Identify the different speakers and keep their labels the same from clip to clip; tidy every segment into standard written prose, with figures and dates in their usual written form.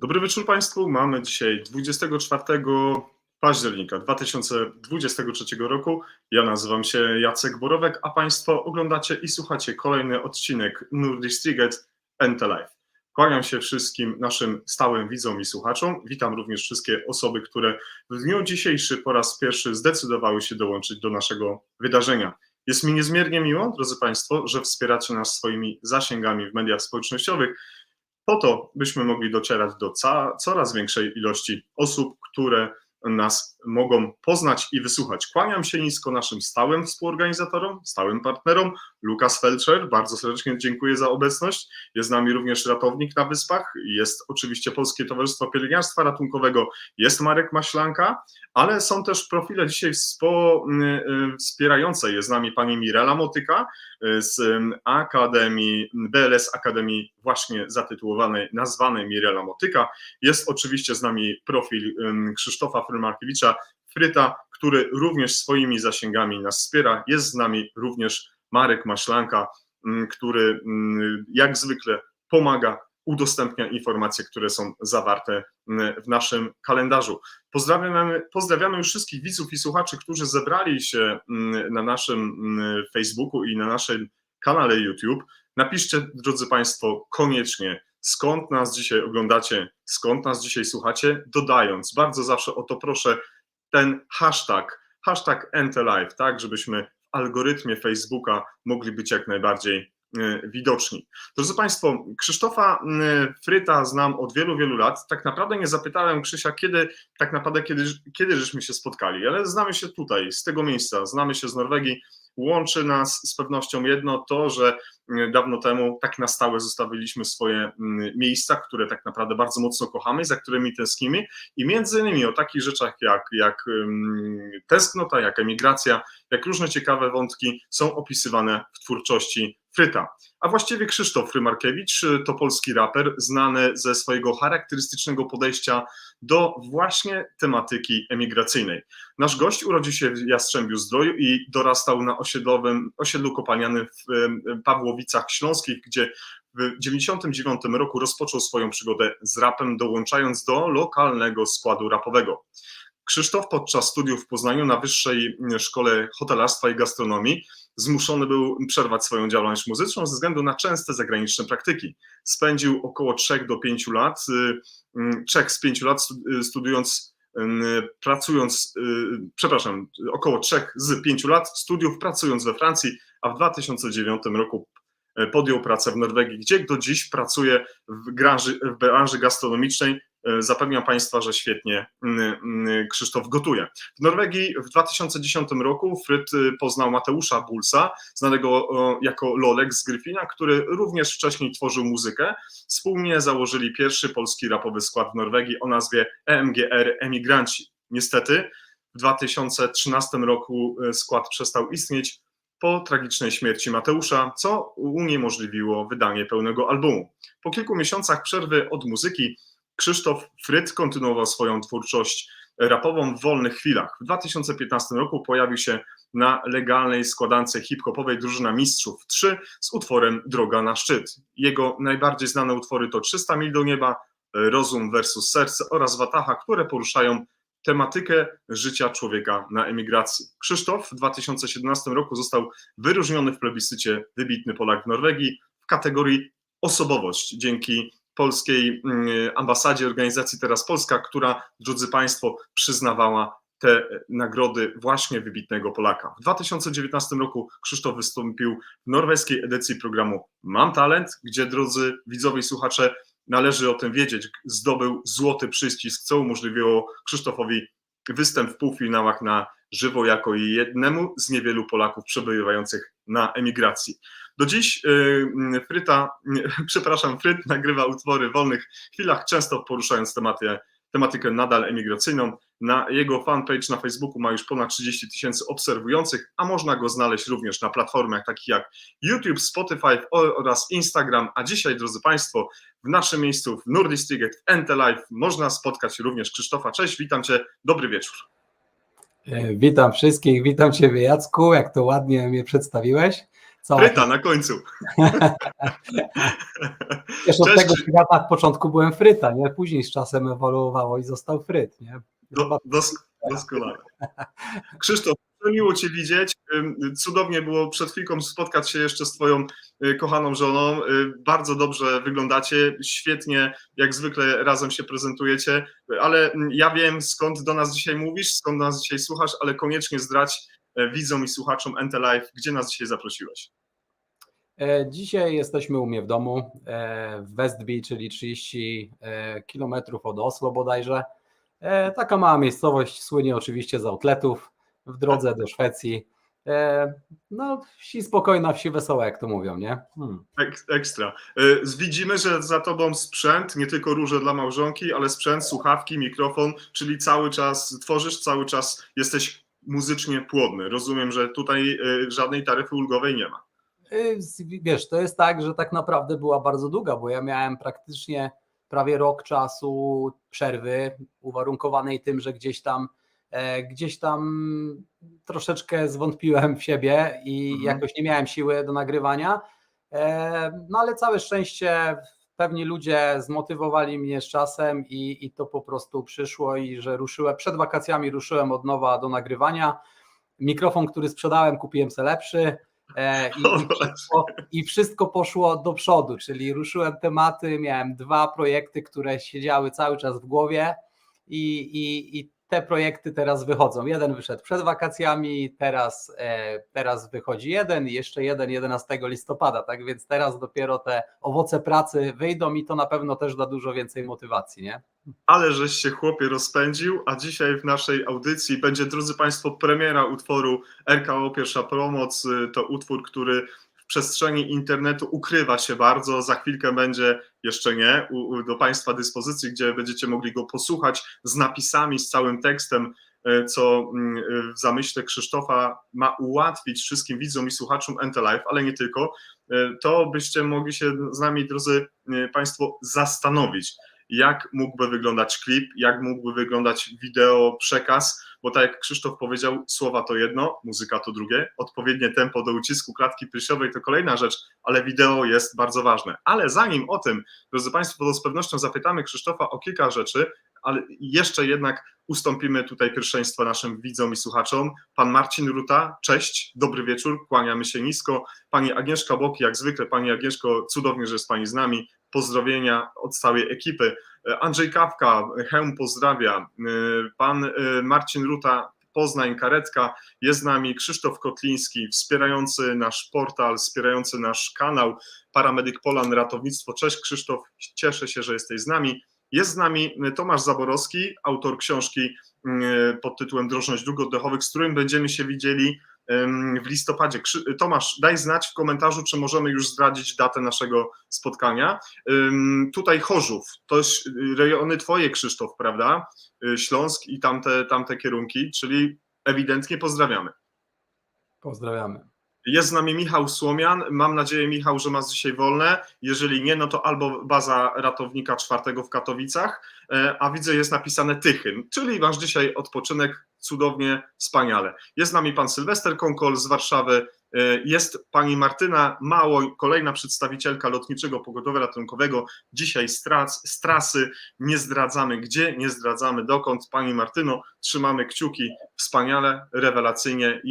Speaker 1: Dobry wieczór Państwu. Mamy dzisiaj 24 października 2023 roku. Ja nazywam się Jacek Borowek, a Państwo oglądacie i słuchacie kolejny odcinek Nordistriget NT Live. Kłaniam się wszystkim naszym stałym widzom i słuchaczom. Witam również wszystkie osoby, które w dniu dzisiejszym po raz pierwszy zdecydowały się dołączyć do naszego wydarzenia. Jest mi niezmiernie miło, drodzy Państwo, że wspieracie nas swoimi zasięgami w mediach społecznościowych, po to, byśmy mogli docierać do coraz większej ilości osób, które nas mogą poznać i wysłuchać. Kłaniam się nisko naszym stałym współorganizatorom, stałym partnerom. Lukas Felczer, bardzo serdecznie dziękuję za obecność. Jest z nami również ratownik na Wyspach, jest oczywiście Polskie Towarzystwo Pielęgniarstwa Ratunkowego, jest Marek Maślanka, ale są też profile dzisiaj wspierające. Jest z nami pani Mirela Motyka z Akademii, BLS Akademii właśnie zatytułowanej, nazwanej Mirela Motyka. Jest oczywiście z nami profil Krzysztofa Frymarkiewicza, Fryta, który również swoimi zasięgami nas wspiera. Jest z nami również Marek Maślanka, który jak zwykle pomaga, udostępnia informacje, które są zawarte w naszym kalendarzu. Pozdrawiamy już wszystkich widzów i słuchaczy, którzy zebrali się na naszym Facebooku i na naszym kanale YouTube. Napiszcie, drodzy Państwo, koniecznie, skąd nas dzisiaj oglądacie, skąd nas dzisiaj słuchacie, dodając, bardzo zawsze o to proszę, ten hashtag NTLive, tak, żebyśmy w algorytmie Facebooka mogli być jak najbardziej widoczni. Drodzy Państwo, Krzysztofa Fryta znam od wielu, wielu lat. Tak naprawdę nie zapytałem Krzysia, kiedy żeśmy się spotkali, ale znamy się tutaj, z tego miejsca, znamy się z Norwegii. Łączy nas z pewnością jedno to, że dawno temu tak na stałe zostawiliśmy swoje miejsca, które tak naprawdę bardzo mocno kochamy, za którymi tęsknimy i między innymi o takich rzeczach jak tęsknota, jak emigracja, jak różne ciekawe wątki są opisywane w twórczości Fryta. A właściwie Krzysztof Frymarkiewicz to polski raper znany ze swojego charakterystycznego podejścia do właśnie tematyki emigracyjnej. Nasz gość urodził się w Jastrzębiu-Zdroju i dorastał na osiedlu kopalnianym w Pawłowicach Śląskich, gdzie w 1999 roku rozpoczął swoją przygodę z rapem, dołączając do lokalnego składu rapowego. Krzysztof podczas studiów w Poznaniu na Wyższej Szkole Hotelarstwa i Gastronomii zmuszony był przerwać swoją działalność muzyczną ze względu na częste zagraniczne praktyki. Spędził około 3 do 5 lat, 3 z 5 lat około 3 z 5 lat studiów pracując we Francji, a w 2009 roku podjął pracę w Norwegii, gdzie do dziś pracuje w branży gastronomicznej. Zapewniam Państwa, że świetnie Krzysztof gotuje. W Norwegii w 2010 roku Fryt poznał Mateusza Bulsa, znanego jako Lolek z Gryfina, który również wcześniej tworzył muzykę. Wspólnie założyli pierwszy polski rapowy skład w Norwegii o nazwie EMGR Emigranci. Niestety w 2013 roku skład przestał istnieć po tragicznej śmierci Mateusza, co uniemożliwiło wydanie pełnego albumu. Po kilku miesiącach przerwy od muzyki Krzysztof Fryt kontynuował swoją twórczość rapową w wolnych chwilach. W 2015 roku pojawił się na legalnej składance hip-hopowej Drużyna Mistrzów 3 z utworem Droga na szczyt. Jego najbardziej znane utwory to 300 mil do nieba, Rozum versus serce oraz Wataha, które poruszają tematykę życia człowieka na emigracji. Krzysztof w 2017 roku został wyróżniony w plebiscycie Wybitny Polak w Norwegii w kategorii osobowość dzięki polskiej ambasadzie organizacji Teraz Polska, która, drodzy Państwo, przyznawała te nagrody właśnie wybitnego Polaka. W 2019 roku Krzysztof wystąpił w norweskiej edycji programu Mam Talent, gdzie, drodzy widzowie i słuchacze, należy o tym wiedzieć, zdobył złoty przycisk, co umożliwiło Krzysztofowi występ w półfinałach na żywo jako jednemu z niewielu Polaków przebywających na emigracji. Do dziś Fryt nagrywa utwory w wolnych chwilach, często poruszając tematykę nadal emigracyjną. Na jego fanpage na Facebooku ma już ponad 30 000 obserwujących, a można go znaleźć również na platformach takich jak YouTube, Spotify oraz Instagram. A dzisiaj, drodzy Państwo, w naszym miejscu w Nordistriget w NT Live można spotkać również Krzysztofa. Cześć, witam Cię, dobry wieczór.
Speaker 2: Witam wszystkich, witam Ciebie Jacku, jak to ładnie mnie przedstawiłeś.
Speaker 1: Fryta na końcu.
Speaker 2: Wiesz, od tego świata w początku byłem Fryta, nie? Później z czasem ewoluowało i został Fryt, nie?
Speaker 1: Doskonale. Krzysztof, miło Cię widzieć. Cudownie było przed chwilką spotkać się jeszcze z Twoją kochaną żoną. Bardzo dobrze wyglądacie, świetnie, jak zwykle razem się prezentujecie, ale ja wiem, skąd do nas dzisiaj mówisz, skąd nas dzisiaj słuchasz, ale koniecznie zdradź widzom i słuchaczom NT Live, gdzie nas dzisiaj zaprosiłeś.
Speaker 2: Dzisiaj jesteśmy u mnie w domu w Westby, czyli 30 km od Oslo bodajże. Taka mała miejscowość, słynie oczywiście z outletów, w drodze do Szwecji. No, wsi spokojna, wsi wesoła, jak to mówią, nie?
Speaker 1: Ekstra. Widzimy, że za Tobą sprzęt, nie tylko róże dla małżonki, ale sprzęt, słuchawki, mikrofon, czyli cały czas tworzysz, cały czas jesteś muzycznie płodny. Rozumiem, że tutaj żadnej taryfy ulgowej nie ma.
Speaker 2: Wiesz, to jest tak, że tak naprawdę była bardzo długa, bo ja miałem praktycznie prawie rok czasu przerwy uwarunkowanej tym, że gdzieś tam troszeczkę zwątpiłem w siebie i jakoś nie miałem siły do nagrywania, no ale całe szczęście pewni ludzie zmotywowali mnie z czasem i to po prostu przyszło i że przed wakacjami ruszyłem od nowa do nagrywania. Mikrofon, który sprzedałem, kupiłem sobie lepszy. I wszystko poszło do przodu, czyli ruszyłem tematy, miałem 2 projekty, które siedziały cały czas w głowie i te projekty teraz wychodzą. Jeden wyszedł przed wakacjami, teraz wychodzi jeden i jeszcze jeden 11 listopada, tak więc teraz dopiero te owoce pracy wyjdą i to na pewno też da dużo więcej motywacji, nie?
Speaker 1: Ale żeś się, chłopie, rozpędził, a dzisiaj w naszej audycji będzie, drodzy Państwo, premiera utworu RKO Pierwsza Pomoc. To utwór, który w przestrzeni internetu ukrywa się bardzo. Za chwilkę będzie, jeszcze nie, do Państwa dyspozycji, gdzie będziecie mogli go posłuchać z napisami, z całym tekstem, co w zamyśle Krzysztofa ma ułatwić wszystkim widzom i słuchaczom NT Live, ale nie tylko. To byście mogli się z nami, drodzy Państwo, zastanowić, jak mógłby wyglądać klip, jak mógłby wyglądać wideo, przekaz, bo tak jak Krzysztof powiedział, słowa to jedno, muzyka to drugie, odpowiednie tempo do ucisku klatki piersiowej to kolejna rzecz, ale wideo jest bardzo ważne. Ale zanim o tym, drodzy Państwo, to z pewnością zapytamy Krzysztofa o kilka rzeczy, ale jeszcze jednak ustąpimy tutaj pierwszeństwa naszym widzom i słuchaczom. Pan Marcin Ruta, cześć, dobry wieczór, kłaniamy się nisko. Pani Agnieszka Boki, jak zwykle, Pani Agnieszko, cudownie, że jest Pani z nami. Pozdrowienia od całej ekipy. Andrzej Kawka, Chełm pozdrawia. Pan Marcin Ruta, Poznań, Karetka, jest z nami. Krzysztof Kotliński, wspierający nasz portal, wspierający nasz kanał Paramedyk Polan, Ratownictwo. Cześć Krzysztof, cieszę się, że jesteś z nami. Jest z nami Tomasz Zaborowski, autor książki pod tytułem Drożność dróg oddechowych, z którym będziemy się widzieli w listopadzie. Tomasz, daj znać w komentarzu, czy możemy już zdradzić datę naszego spotkania. Tutaj Chorzów, to jest rejony twoje, Krzysztof, prawda? Śląsk i tamte kierunki, czyli ewidentnie pozdrawiamy.
Speaker 2: Pozdrawiamy.
Speaker 1: Jest z nami Michał Słomian. Mam nadzieję, Michał, że masz dzisiaj wolne. Jeżeli nie, no to albo baza ratownika 4 w Katowicach, a widzę, jest napisane Tychyn, czyli masz dzisiaj odpoczynek, cudownie, wspaniale. Jest z nami pan Sylwester Konkol z Warszawy, jest pani Martyna Mało, kolejna przedstawicielka Lotniczego Pogotowia Ratunkowego, dzisiaj z trasy, nie zdradzamy gdzie, nie zdradzamy dokąd. Pani Martyno, trzymamy kciuki, wspaniale, rewelacyjnie,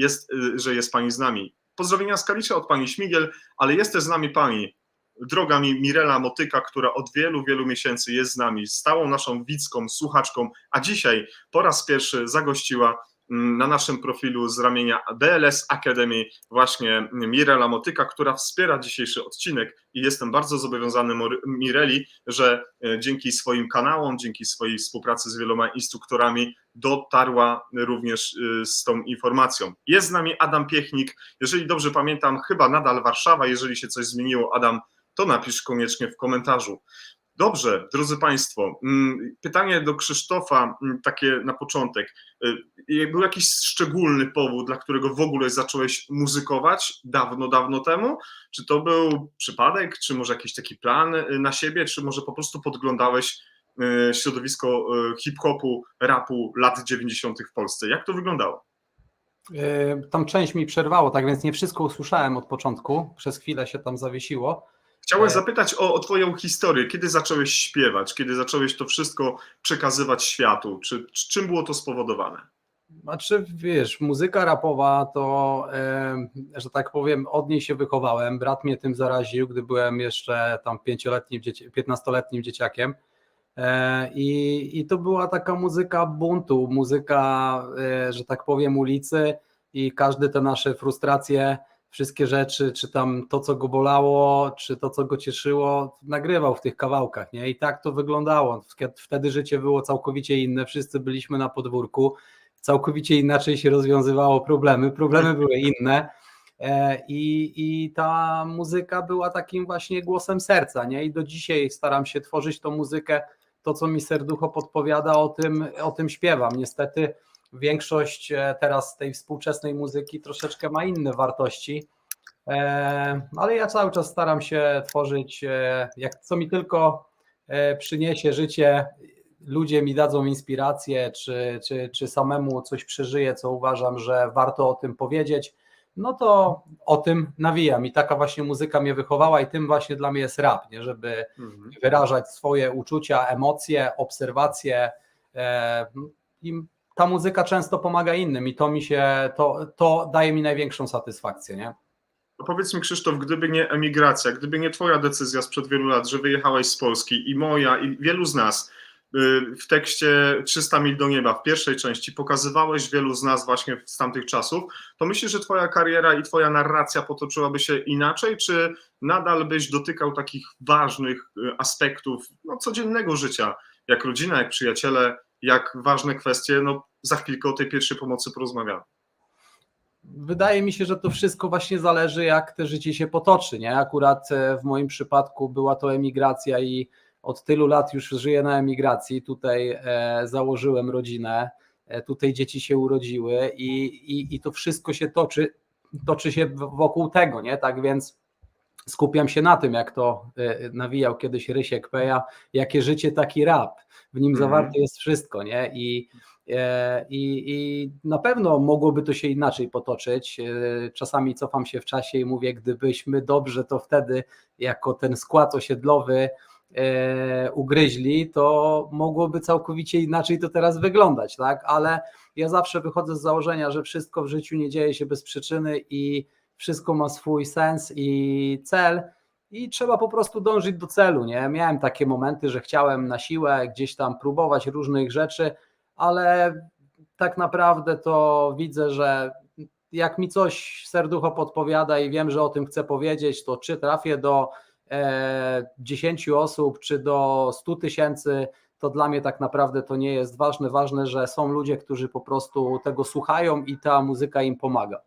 Speaker 1: że jest pani z nami. Pozdrowienia z Kalisza od pani Śmigiel, ale jest też z nami pani droga mi Mirela Motyka, która od wielu, wielu miesięcy jest z nami, stałą naszą widzką, słuchaczką, a dzisiaj po raz pierwszy zagościła na naszym profilu z ramienia BLS Academy właśnie Mirela Motyka, która wspiera dzisiejszy odcinek i jestem bardzo zobowiązany Mireli, że dzięki swoim kanałom, dzięki swojej współpracy z wieloma instruktorami dotarła również z tą informacją. Jest z nami Adam Piechnik, jeżeli dobrze pamiętam, chyba nadal Warszawa, jeżeli się coś zmieniło, Adam, to napisz koniecznie w komentarzu. Dobrze, drodzy Państwo, pytanie do Krzysztofa, takie na początek. Był jakiś szczególny powód, dla którego w ogóle zacząłeś muzykować dawno, dawno temu? Czy to był przypadek, czy może jakiś taki plan na siebie, czy może po prostu podglądałeś środowisko hip-hopu, rapu lat 90. w Polsce? Jak to wyglądało?
Speaker 2: Tam część mi przerwało, tak więc nie wszystko usłyszałem od początku, przez chwilę się tam zawiesiło.
Speaker 1: Chciałem zapytać o twoją historię. Kiedy zacząłeś śpiewać? Kiedy zacząłeś to wszystko przekazywać światu? Czym było to spowodowane?
Speaker 2: Znaczy, wiesz, muzyka rapowa to, że tak powiem, od niej się wychowałem. Brat mnie tym zaraził, gdy byłem jeszcze tam 15-letnim dzieciakiem. I to była taka muzyka buntu, muzyka, że tak powiem, ulicy i każde te nasze frustracje, wszystkie rzeczy, czy tam to, co go bolało, czy to, co go cieszyło, nagrywał w tych kawałkach, nie? I tak to wyglądało. Wtedy życie było całkowicie inne, wszyscy byliśmy na podwórku, całkowicie inaczej się rozwiązywało problemy były inne. I ta muzyka była takim właśnie głosem serca, nie? I do dzisiaj staram się tworzyć tą muzykę, to co mi serducho podpowiada, o tym śpiewam. Niestety większość teraz tej współczesnej muzyki troszeczkę ma inne wartości, ale ja cały czas staram się tworzyć, co mi tylko przyniesie życie, ludzie mi dadzą inspirację, czy samemu coś przeżyję, co uważam, że warto o tym powiedzieć, no to o tym nawijam i taka właśnie muzyka mnie wychowała i tym właśnie dla mnie jest rap, nie? Żeby wyrażać swoje uczucia, emocje, obserwacje i ta muzyka często pomaga innym i to daje mi największą satysfakcję, nie?
Speaker 1: No powiedz mi, Krzysztof, gdyby nie emigracja, gdyby nie twoja decyzja sprzed wielu lat, że wyjechałeś z Polski i moja i wielu z nas, w tekście 300 mil do nieba, w pierwszej części pokazywałeś wielu z nas właśnie z tamtych czasów, to myślisz, że twoja kariera i twoja narracja potoczyłaby się inaczej, czy nadal byś dotykał takich ważnych aspektów codziennego życia, jak rodzina, jak przyjaciele, jak ważne kwestie, za chwilkę o tej pierwszej pomocy porozmawiamy.
Speaker 2: Wydaje mi się, że to wszystko właśnie zależy, jak te życie się potoczy, nie? Akurat w moim przypadku była to emigracja i od tylu lat już żyję na emigracji. Tutaj założyłem rodzinę, tutaj dzieci się urodziły i to wszystko się toczy się wokół tego, nie? Tak więc skupiam się na tym, jak to nawijał kiedyś Rysiek Peja, jakie życie, taki rap. W nim zawarte jest wszystko, nie? I na pewno mogłoby to się inaczej potoczyć. Czasami cofam się w czasie i mówię, gdybyśmy dobrze to wtedy jako ten skład osiedlowy ugryźli, to mogłoby całkowicie inaczej to teraz wyglądać, tak? Ale ja zawsze wychodzę z założenia, że wszystko w życiu nie dzieje się bez przyczyny i wszystko ma swój sens i cel i trzeba po prostu dążyć do celu, nie? Miałem takie momenty, że chciałem na siłę gdzieś tam próbować różnych rzeczy, ale tak naprawdę to widzę, że jak mi coś serducho podpowiada i wiem, że o tym chcę powiedzieć, to czy trafię do 10 osób, czy do 100 000, to dla mnie tak naprawdę to nie jest ważne. Ważne, że są ludzie, którzy po prostu tego słuchają i ta muzyka im pomaga.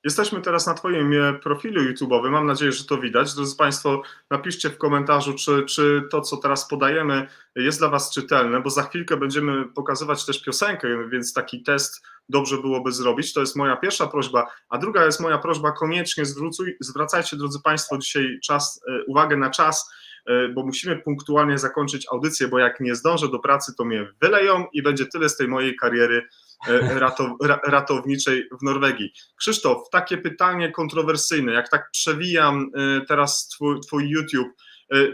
Speaker 1: Jesteśmy teraz na twoim profilu YouTube'owym, mam nadzieję, że to widać. Drodzy Państwo, napiszcie w komentarzu, czy to, co teraz podajemy, jest dla Was czytelne, bo za chwilkę będziemy pokazywać też piosenkę, więc taki test dobrze byłoby zrobić. To jest moja pierwsza prośba, a druga jest moja prośba, koniecznie zwracajcie, drodzy Państwo, dzisiaj uwagę na czas, bo musimy punktualnie zakończyć audycję, bo jak nie zdążę do pracy, to mnie wyleją i będzie tyle z tej mojej kariery ratowniczej w Norwegii. Krzysztof, takie pytanie kontrowersyjne, jak tak przewijam teraz twój YouTube,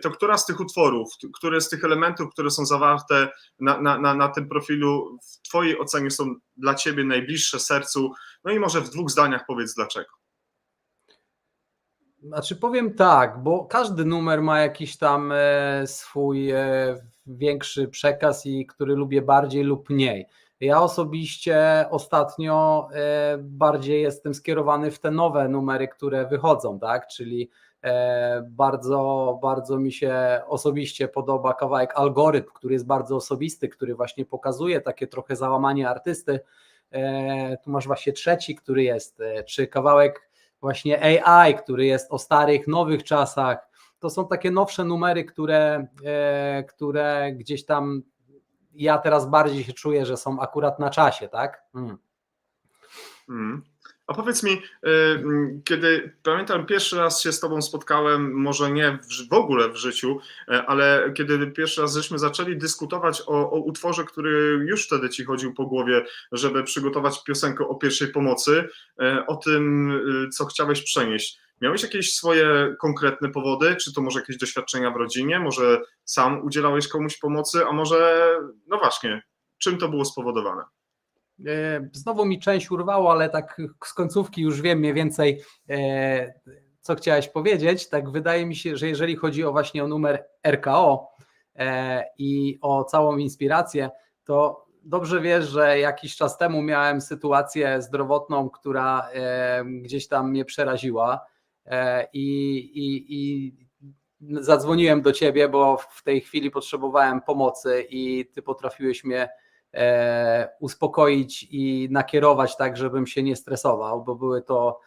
Speaker 1: to która z tych utworów, które z tych elementów, które są zawarte na tym profilu w twojej ocenie są dla ciebie najbliższe sercu? No i może w 2 zdaniach powiedz dlaczego.
Speaker 2: Znaczy powiem tak, bo każdy numer ma jakiś tam swój większy przekaz i który lubię bardziej lub mniej. Ja osobiście ostatnio bardziej jestem skierowany w te nowe numery, które wychodzą, tak? Czyli bardzo mi się osobiście podoba kawałek Algorytm, który jest bardzo osobisty, który właśnie pokazuje takie trochę załamanie artysty. Tu masz właśnie trzeci, który jest, czy kawałek właśnie AI, który jest o starych, nowych czasach. To są takie nowsze numery, które gdzieś tam ja teraz bardziej się czuję, że są akurat na czasie, tak?
Speaker 1: A powiedz mi, kiedy pamiętam pierwszy raz się z tobą spotkałem, może nie w ogóle w życiu, ale kiedy pierwszy raz żeśmy zaczęli dyskutować o utworze, który już wtedy ci chodził po głowie, żeby przygotować piosenkę o pierwszej pomocy, o tym, co chciałeś przenieść. Miałeś jakieś swoje konkretne powody? Czy to może jakieś doświadczenia w rodzinie? Może sam udzielałeś komuś pomocy? A może, no właśnie, czym to było spowodowane?
Speaker 2: Znowu mi część urwało, ale tak z końcówki już wiem mniej więcej, co chciałeś powiedzieć. Tak wydaje mi się, że jeżeli chodzi właśnie o numer RKO i o całą inspirację, to dobrze wiesz, że jakiś czas temu miałem sytuację zdrowotną, która gdzieś tam mnie przeraziła i zadzwoniłem do ciebie, bo w tej chwili potrzebowałem pomocy i ty potrafiłeś mnie uspokoić i nakierować tak, żebym się nie stresował, bo były to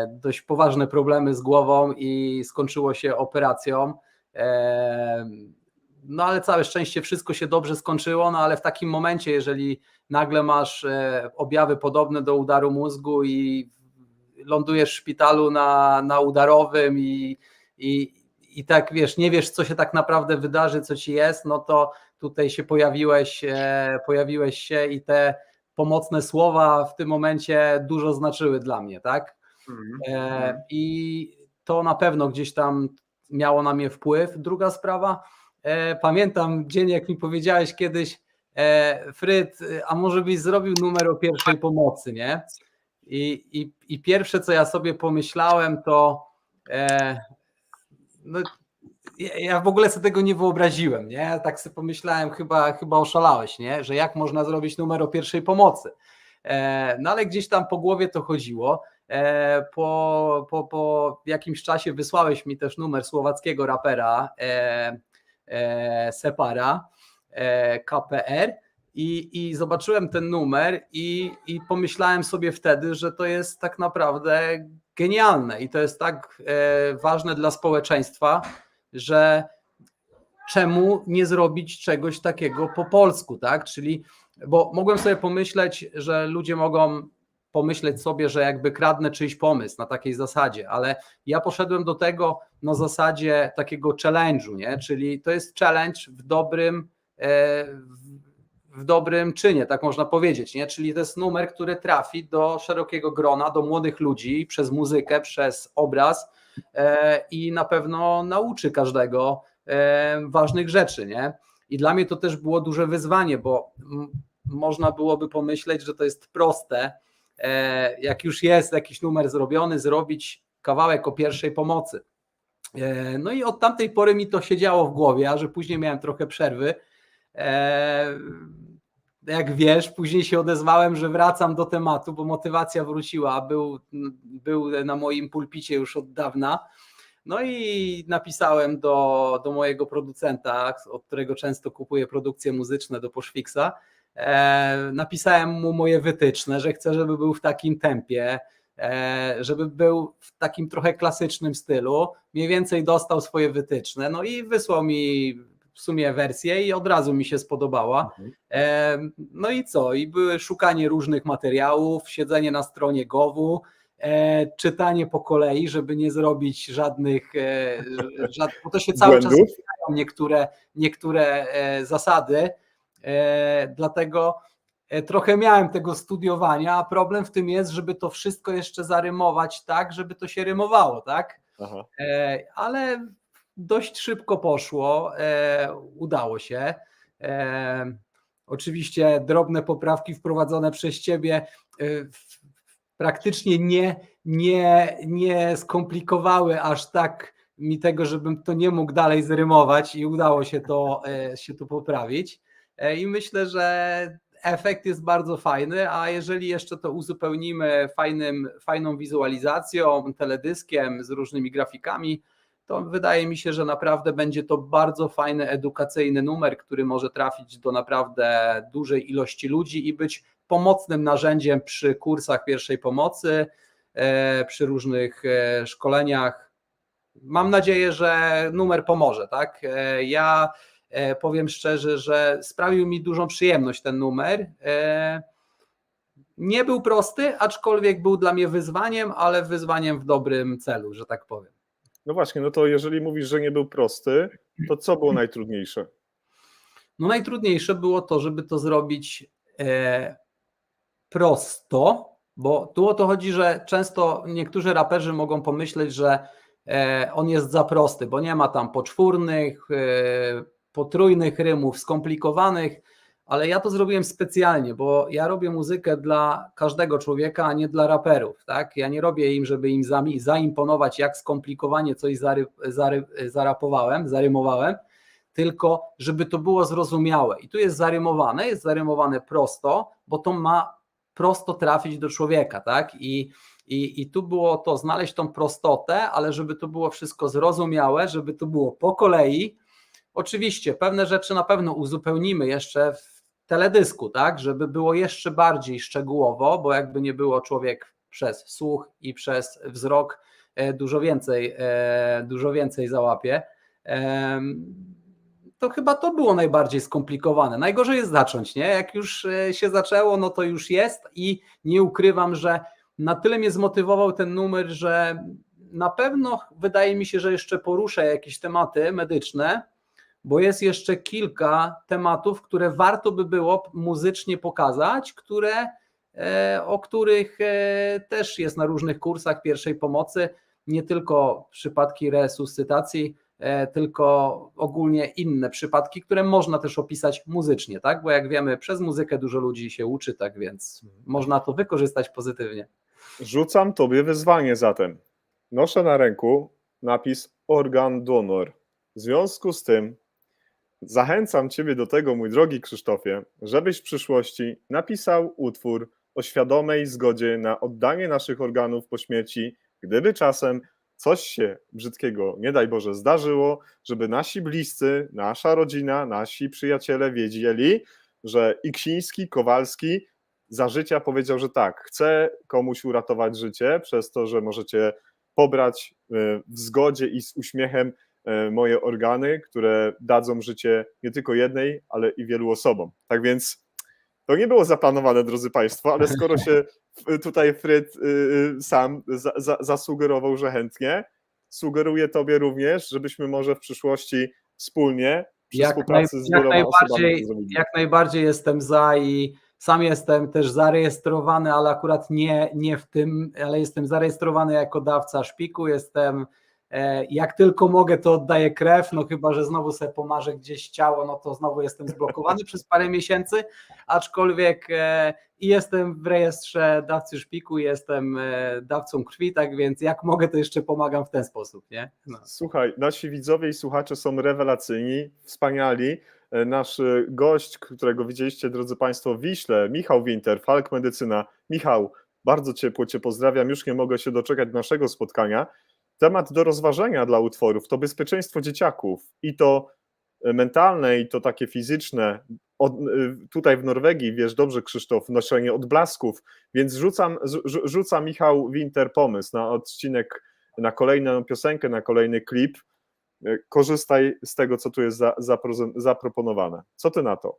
Speaker 2: dość poważne problemy z głową i skończyło się operacją. No ale całe szczęście wszystko się dobrze skończyło, no ale w takim momencie, jeżeli nagle masz objawy podobne do udaru mózgu i lądujesz w szpitalu na udarowym i tak wiesz, nie wiesz, co się tak naprawdę wydarzy, co ci jest, no to tutaj się pojawiłeś się i te pomocne słowa w tym momencie dużo znaczyły dla mnie, tak? I to na pewno gdzieś tam miało na mnie wpływ. Druga sprawa, pamiętam dzień, jak mi powiedziałeś kiedyś, Fryd, a może byś zrobił numer o pierwszej pomocy, nie? I pierwsze, co ja sobie pomyślałem, to no, ja w ogóle sobie tego nie wyobraziłem, nie? Ja tak sobie pomyślałem, chyba oszalałeś, nie? Że jak można zrobić numer o pierwszej pomocy. No ale gdzieś tam po głowie to chodziło. Po jakimś czasie wysłałeś mi też numer słowackiego rapera Separa KPR i zobaczyłem ten numer i pomyślałem sobie wtedy, że to jest tak naprawdę genialne i to jest tak ważne dla społeczeństwa, że czemu nie zrobić czegoś takiego po polsku, tak? Czyli, bo mogłem sobie pomyśleć, że ludzie mogą pomyśleć sobie, że jakby kradnę czyjś pomysł na takiej zasadzie, ale ja poszedłem do tego na zasadzie takiego challenge'u, nie? Czyli to jest challenge w dobrym czynie, tak można powiedzieć, nie? Czyli to jest numer, który trafi do szerokiego grona, do młodych ludzi przez muzykę, przez obraz i na pewno nauczy każdego ważnych rzeczy, nie? I dla mnie to też było duże wyzwanie, bo można byłoby pomyśleć, że to jest proste, jak już jest jakiś numer zrobiony, zrobić kawałek o pierwszej pomocy. No i od tamtej pory mi to siedziało w głowie, a że później miałem trochę przerwy. Jak wiesz, później się odezwałem, że wracam do tematu, bo motywacja wróciła, był na moim pulpicie już od dawna. No i napisałem do mojego producenta, od którego często kupuję produkcje muzyczne, do Poszfiksa. Napisałem mu moje wytyczne, że chcę, żeby był w takim tempie, żeby był w takim trochę klasycznym stylu. Mniej więcej dostał swoje wytyczne, no i wysłał mi w sumie wersję i od razu mi się spodobała. No i co? I były szukanie różnych materiałów, siedzenie na stronie Gowu, czytanie po kolei, żeby nie zrobić żadnych, bo to się cały czas zmieniają niektóre zasady, dlatego trochę miałem tego studiowania, a problem w tym jest, żeby to wszystko jeszcze zarymować tak, żeby to się rymowało, tak? Aha. Ale dość szybko poszło, udało się. Oczywiście drobne poprawki wprowadzone przez ciebie praktycznie nie skomplikowały aż tak mi tego, żebym to nie mógł dalej zrymować i udało się to poprawić. I myślę, że efekt jest bardzo fajny, a jeżeli jeszcze to uzupełnimy fajną wizualizacją, teledyskiem z różnymi grafikami, to wydaje mi się, że naprawdę będzie to bardzo fajny, edukacyjny numer, który może trafić do naprawdę dużej ilości ludzi i być pomocnym narzędziem przy kursach pierwszej pomocy, przy różnych szkoleniach. Mam nadzieję, że numer pomoże, tak? Ja powiem szczerze, że sprawił mi dużą przyjemność ten numer. nie był prosty, aczkolwiek był dla mnie wyzwaniem, ale wyzwaniem w dobrym celu, że tak powiem.
Speaker 3: No właśnie, no to jeżeli mówisz, że nie był prosty, to co było najtrudniejsze?
Speaker 2: No najtrudniejsze było to, żeby to zrobić prosto, bo tu o to chodzi, że często niektórzy raperzy mogą pomyśleć, że on jest za prosty, bo nie ma tam poczwórnych, potrójnych rymów, skomplikowanych, ale ja to zrobiłem specjalnie, bo ja robię muzykę dla każdego człowieka, a nie dla raperów, tak? Ja nie robię im, żeby im zaimponować, jak skomplikowanie coś zarymowałem, tylko żeby to było zrozumiałe. I tu jest zarymowane prosto, bo to ma prosto trafić do człowieka, tak? I tu było to, znaleźć tą prostotę, ale żeby to było wszystko zrozumiałe, żeby to było po kolei. Oczywiście pewne rzeczy na pewno uzupełnimy jeszcze w teledysku, tak? Żeby było jeszcze bardziej szczegółowo, bo jakby nie było, człowiek przez słuch i przez wzrok dużo więcej załapie. To chyba to było najbardziej skomplikowane. Najgorzej jest zacząć, nie? Jak już się zaczęło, no to już jest i nie ukrywam, że na tyle mnie zmotywował ten numer, że na pewno wydaje mi się, że jeszcze poruszę jakieś tematy medyczne, bo jest jeszcze kilka tematów, które warto by było muzycznie pokazać, o których też jest na różnych kursach pierwszej pomocy, nie tylko przypadki resuscytacji, tylko ogólnie inne przypadki, które można też opisać muzycznie, tak? Bo jak wiemy, przez muzykę dużo ludzi się uczy, tak więc można to wykorzystać pozytywnie.
Speaker 3: Rzucam tobie wyzwanie zatem. Noszę na ręku napis organ donor. W związku z tym zachęcam ciebie do tego, mój drogi Krzysztofie, żebyś w przyszłości napisał utwór o świadomej zgodzie na oddanie naszych organów po śmierci, gdyby czasem coś się brzydkiego, nie daj Boże, zdarzyło, żeby nasi bliscy, nasza rodzina, nasi przyjaciele wiedzieli, że Iksiński, Kowalski za życia powiedział, że tak, chce komuś uratować życie przez to, że możecie pobrać w zgodzie i z uśmiechem moje organy, które dadzą życie nie tylko jednej, ale i wielu osobom. Tak więc to nie było zaplanowane, drodzy Państwo, ale skoro się tutaj Fryd sam zasugerował, że chętnie, sugeruję Tobie również, żebyśmy może w przyszłości wspólnie przy współpracy z wieloma osobami to zrobili.
Speaker 2: Jak najbardziej jestem za i sam jestem też zarejestrowany, ale akurat nie w tym, ale jestem zarejestrowany jako dawca szpiku, jak tylko mogę, to oddaję krew, no chyba że znowu sobie pomarzę gdzieś ciało, no to znowu jestem zblokowany przez parę miesięcy, aczkolwiek i jestem w rejestrze dawcy szpiku, jestem dawcą krwi, tak więc jak mogę, to jeszcze pomagam w ten sposób, nie? No.
Speaker 3: Słuchaj, nasi widzowie i słuchacze są rewelacyjni, wspaniali. Nasz gość, którego widzieliście, drodzy Państwo, w Wiśle, Michał Winter, Falk Medycyna. Michał, bardzo ciepło Cię pozdrawiam, już nie mogę się doczekać naszego spotkania. Temat do rozważenia dla utworów to bezpieczeństwo dzieciaków, i to mentalne, i to takie fizyczne. Tutaj w Norwegii, wiesz dobrze, Krzysztof, noszenie odblasków, więc rzuca Michał Winter pomysł na odcinek, na kolejną piosenkę, na kolejny klip. Korzystaj z tego, co tu jest zaproponowane. Co ty na to?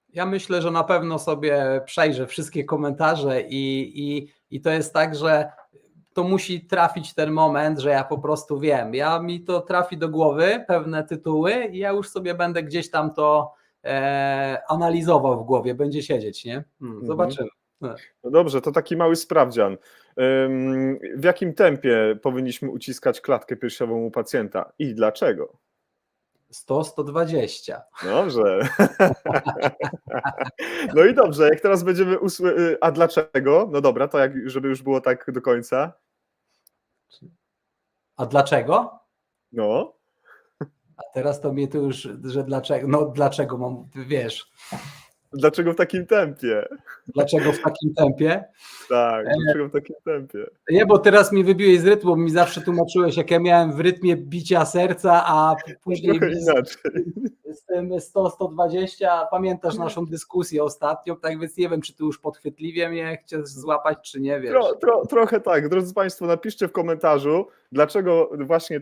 Speaker 2: Ja myślę, że na pewno sobie przejrzę wszystkie komentarze i to jest tak, że to musi trafić ten moment, że ja po prostu wiem. Mi to trafi do głowy, pewne tytuły i ja już sobie będę gdzieś tam to analizował w głowie, będzie siedzieć, nie? Zobaczymy.
Speaker 3: No dobrze, to taki mały sprawdzian. W jakim tempie powinniśmy uciskać klatkę piersiową u pacjenta i dlaczego?
Speaker 2: 100-120.
Speaker 3: Dobrze. No i dobrze, jak teraz będziemy a dlaczego? No dobra, to jak, żeby już było tak do końca.
Speaker 2: A dlaczego?
Speaker 3: No.
Speaker 2: A teraz to mnie tu już, że dlaczego? No dlaczego mam, wiesz.
Speaker 3: Dlaczego w takim tempie?
Speaker 2: Dlaczego w takim tempie?
Speaker 3: Tak, dlaczego w takim tempie?
Speaker 2: Nie, bo teraz mi wybiłeś z rytmu, bo mi zawsze tłumaczyłeś, jak ja miałem w rytmie bicia serca, a później
Speaker 3: trochę inaczej.
Speaker 2: Z tym 100-120, pamiętasz naszą dyskusję ostatnią, tak więc nie wiem, czy tu już podchwytliwie mnie chcesz złapać, czy nie, wiesz.
Speaker 3: Trochę tak. Drodzy Państwo, napiszcie w komentarzu, dlaczego właśnie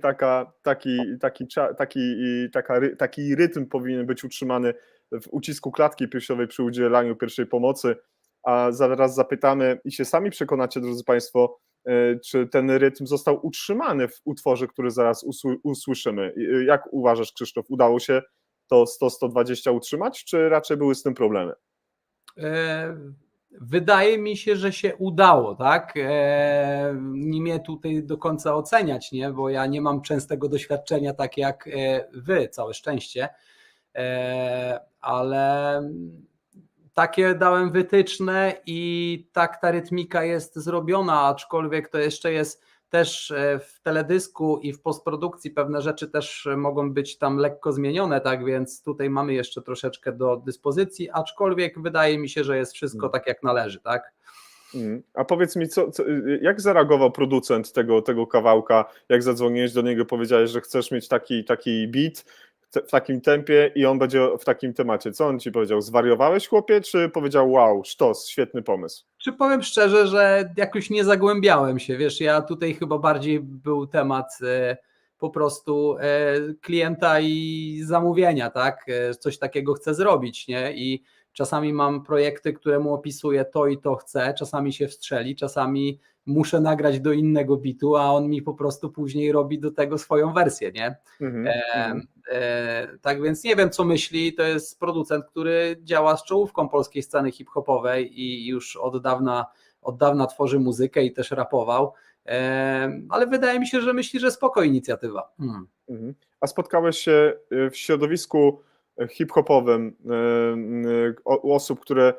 Speaker 3: taki rytm powinien być utrzymany w ucisku klatki piersiowej przy udzielaniu pierwszej pomocy. a zaraz zapytamy i się sami przekonacie, drodzy Państwo, czy ten rytm został utrzymany w utworze, który zaraz usłyszymy. Jak uważasz, Krzysztof, udało się to 100-120 utrzymać, czy raczej były z tym problemy?
Speaker 2: Wydaje mi się, że się udało, tak? Nie mnie tutaj do końca oceniać, nie? Bo ja nie mam częstego doświadczenia tak jak wy, całe szczęście, ale takie dałem wytyczne i tak ta rytmika jest zrobiona, aczkolwiek to jeszcze jest też w teledysku i w postprodukcji pewne rzeczy też mogą być tam lekko zmienione, tak więc tutaj mamy jeszcze troszeczkę do dyspozycji, aczkolwiek wydaje mi się, że jest wszystko tak jak należy, tak?
Speaker 3: A powiedz mi, jak zareagował producent tego kawałka, jak zadzwoniłeś do niego, powiedziałeś, że chcesz mieć taki beat w takim tempie i on będzie w takim temacie. Co on ci powiedział? Zwariowałeś, chłopie, czy powiedział wow, sztos, świetny pomysł?
Speaker 2: Czy powiem szczerze, że jakoś nie zagłębiałem się, wiesz, ja tutaj chyba bardziej był temat po prostu klienta i zamówienia, tak, coś takiego chcę zrobić, nie, i czasami mam projekty, któremu opisuję to i to chcę, czasami się wstrzeli, czasami muszę nagrać do innego bitu, a on mi po prostu później robi do tego swoją wersję, nie. Tak więc nie wiem, co myśli, to jest producent, który działa z czołówką polskiej sceny hip-hopowej i już od dawna tworzy muzykę i też rapował, ale wydaje mi się, że myśli, że spoko inicjatywa.
Speaker 3: A spotkałeś się w środowisku hip-hopowym u osób, które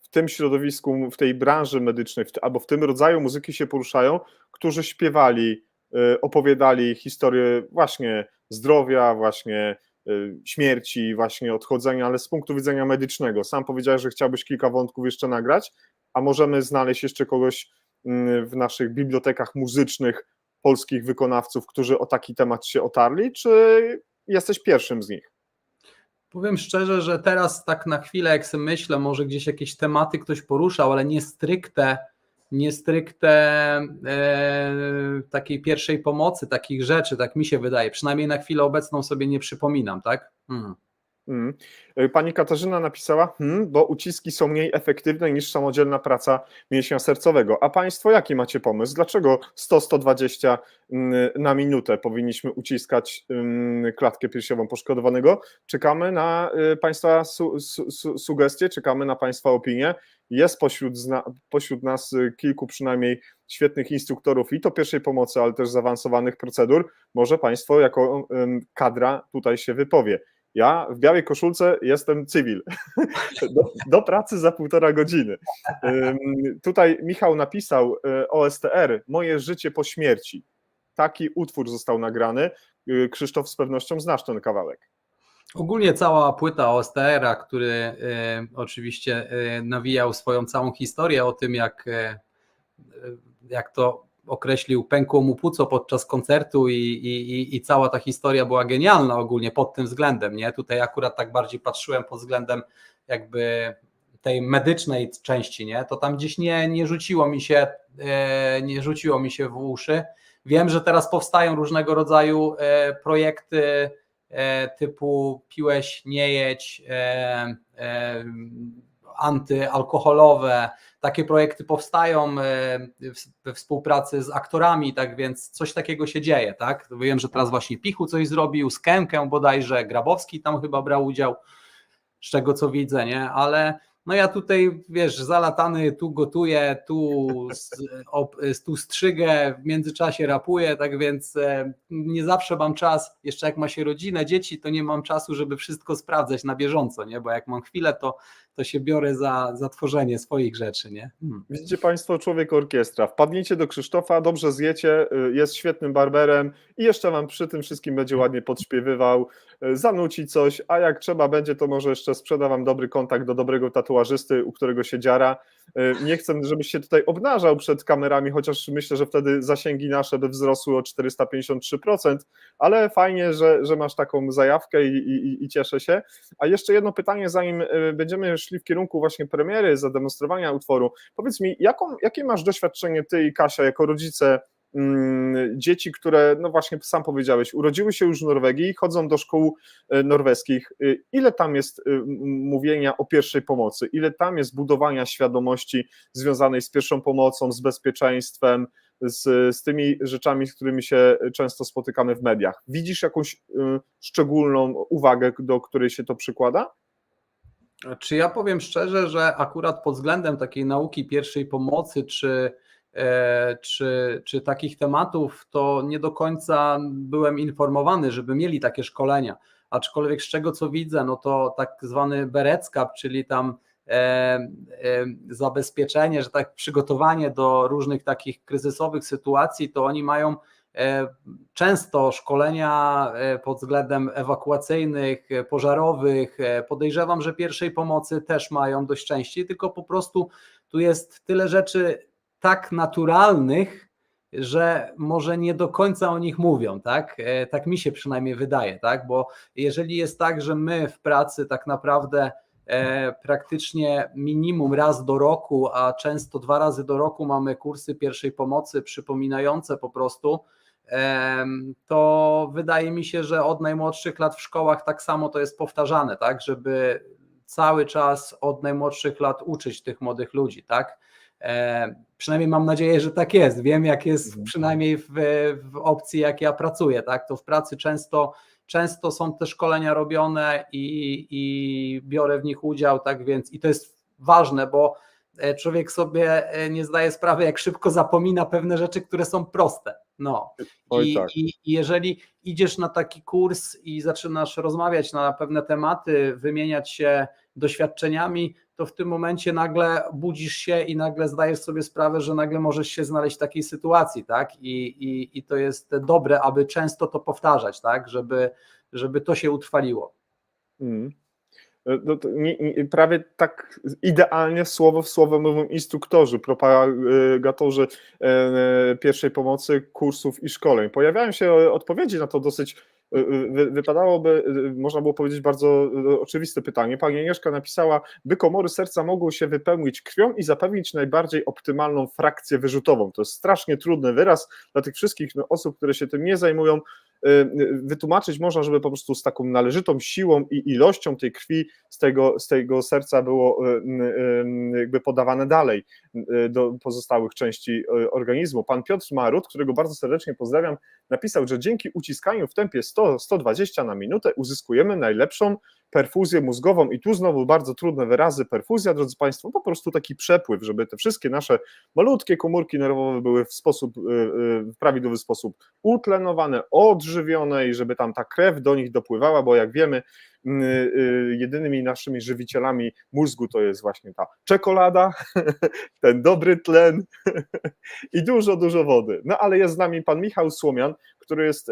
Speaker 3: w tym środowisku, w tej branży medycznej albo w tym rodzaju muzyki się poruszają, którzy śpiewali, opowiadali historię właśnie zdrowia, właśnie śmierci, właśnie odchodzenia, ale z punktu widzenia medycznego. Sam powiedziałeś, że chciałbyś kilka wątków jeszcze nagrać, a możemy znaleźć jeszcze kogoś w naszych bibliotekach muzycznych, polskich wykonawców, którzy o taki temat się otarli, czy jesteś pierwszym z nich?
Speaker 2: Powiem szczerze, że teraz tak na chwilę, jak sobie myślę, może gdzieś jakieś tematy ktoś poruszał, ale nie stricte takiej pierwszej pomocy, takich rzeczy, tak mi się wydaje. Przynajmniej na chwilę obecną sobie nie przypominam, tak?
Speaker 3: Pani Katarzyna napisała, bo uciski są mniej efektywne niż samodzielna praca mięśnia sercowego. A Państwo jaki macie pomysł? Dlaczego 100-120 na minutę powinniśmy uciskać klatkę piersiową poszkodowanego? Czekamy na Państwa sugestie, czekamy na Państwa opinie. Jest pośród nas kilku przynajmniej świetnych instruktorów i to pierwszej pomocy, ale też zaawansowanych procedur. Może Państwo jako kadra tutaj się wypowie. Ja w białej koszulce jestem cywil. Do pracy za 1,5 godziny. Tutaj Michał napisał OSTR, moje życie po śmierci. Taki utwór został nagrany. Krzysztof, z pewnością znasz ten kawałek.
Speaker 2: Ogólnie cała płyta OSTR-a, który oczywiście nawijał swoją całą historię o tym, jak to określił, pękło mu płuco podczas koncertu i cała ta historia była genialna ogólnie pod tym względem, nie? Tutaj akurat tak bardziej patrzyłem pod względem jakby tej medycznej części, nie? To tam gdzieś nie rzuciło mi się w uszy. Wiem, że teraz powstają różnego rodzaju projekty typu piłeś, nie jedź, antyalkoholowe, takie projekty powstają we współpracy z aktorami, tak więc coś takiego się dzieje, tak? Wiem, że teraz właśnie Pichu coś zrobił, z Kemkę bodajże, Grabowski tam chyba brał udział, z czego co widzę, nie? Ale no ja tutaj, wiesz, zalatany, tu gotuję, tu strzygę, w międzyczasie rapuję, tak więc nie zawsze mam czas, jeszcze jak ma się rodzinę, dzieci, to nie mam czasu, żeby wszystko sprawdzać na bieżąco, nie? Bo jak mam chwilę, to się biorę za tworzenie swoich rzeczy, nie?
Speaker 3: Widzicie Państwo, człowiek orkiestra. Wpadnijcie do Krzysztofa, dobrze zjecie, jest świetnym barberem i jeszcze Wam przy tym wszystkim będzie ładnie podśpiewywał, zanuci coś, a jak trzeba będzie, to może jeszcze sprzeda Wam dobry kontakt do dobrego tatuażysty, u którego się dziara. Nie chcę, żebyś się tutaj obnażał przed kamerami, chociaż myślę, że wtedy zasięgi nasze by wzrosły o 453%, ale fajnie, że masz taką zajawkę i cieszę się. A jeszcze jedno pytanie, zanim będziemy szli w kierunku właśnie premiery, zademonstrowania utworu. Powiedz mi, jakie masz doświadczenie ty i Kasia jako rodzice dzieci, które, no właśnie sam powiedziałeś, urodziły się już w Norwegii, chodzą do szkół norweskich. Ile tam jest mówienia o pierwszej pomocy? Ile tam jest budowania świadomości związanej z pierwszą pomocą, z bezpieczeństwem, z tymi rzeczami, z którymi się często spotykamy w mediach? Widzisz jakąś szczególną uwagę, do której się to przykłada?
Speaker 2: Czy ja powiem szczerze, że akurat pod względem takiej nauki pierwszej pomocy, czy takich tematów, to nie do końca byłem informowany, żeby mieli takie szkolenia. Aczkolwiek z czego co widzę, no to tak zwany berectskap, czyli tam zabezpieczenie, że tak przygotowanie do różnych takich kryzysowych sytuacji, to oni mają często szkolenia pod względem ewakuacyjnych, pożarowych. Podejrzewam, że pierwszej pomocy też mają dość częściej, tylko po prostu tu jest tyle rzeczy tak naturalnych, że może nie do końca o nich mówią, tak? Tak mi się przynajmniej wydaje, tak? Bo jeżeli jest tak, że my w pracy tak naprawdę praktycznie minimum raz do roku, a często 2 razy do roku mamy kursy pierwszej pomocy przypominające po prostu, to wydaje mi się, że od najmłodszych lat w szkołach tak samo to jest powtarzane, tak, żeby cały czas od najmłodszych lat uczyć tych młodych ludzi, tak. Przynajmniej mam nadzieję, że tak jest. Wiem, jak jest przynajmniej w opcji, jak ja pracuję, tak, to w pracy często są te szkolenia robione i biorę w nich udział, tak więc i to jest ważne, bo człowiek sobie nie zdaje sprawy, jak szybko zapomina pewne rzeczy, które są proste. No. I jeżeli idziesz na taki kurs i zaczynasz rozmawiać na pewne tematy, wymieniać się doświadczeniami, to w tym momencie nagle budzisz się i nagle zdajesz sobie sprawę, że nagle możesz się znaleźć w takiej sytuacji, tak? I to jest dobre, aby często to powtarzać, tak? Żeby to się utrwaliło.
Speaker 3: No to prawie tak idealnie słowo w słowo mówią instruktorzy, propagatorzy pierwszej pomocy, kursów i szkoleń. Pojawiają się odpowiedzi na to dosyć, wypadałoby, można było powiedzieć, bardzo oczywiste pytanie. Pani Agnieszka napisała, by komory serca mogły się wypełnić krwią i zapewnić najbardziej optymalną frakcję wyrzutową. To jest strasznie trudny wyraz dla tych wszystkich osób, które się tym nie zajmują. Wytłumaczyć można, żeby po prostu z taką należytą siłą i ilością tej krwi z tego serca było jakby podawane dalej do pozostałych części organizmu. Pan Piotr Marut, którego bardzo serdecznie pozdrawiam, napisał, że dzięki uciskaniu w tempie 100-120 na minutę uzyskujemy najlepszą perfuzję mózgową i tu znowu bardzo trudne wyrazy. Perfuzja, drodzy Państwo, po prostu taki przepływ, żeby te wszystkie nasze malutkie komórki nerwowe były w prawidłowy sposób utlenowane, odżywione i żeby tam ta krew do nich dopływała, bo jak wiemy, jedynymi naszymi żywicielami mózgu to jest właśnie ta czekolada, ten dobry tlen i dużo wody. No ale jest z nami pan Michał Słomian, który jest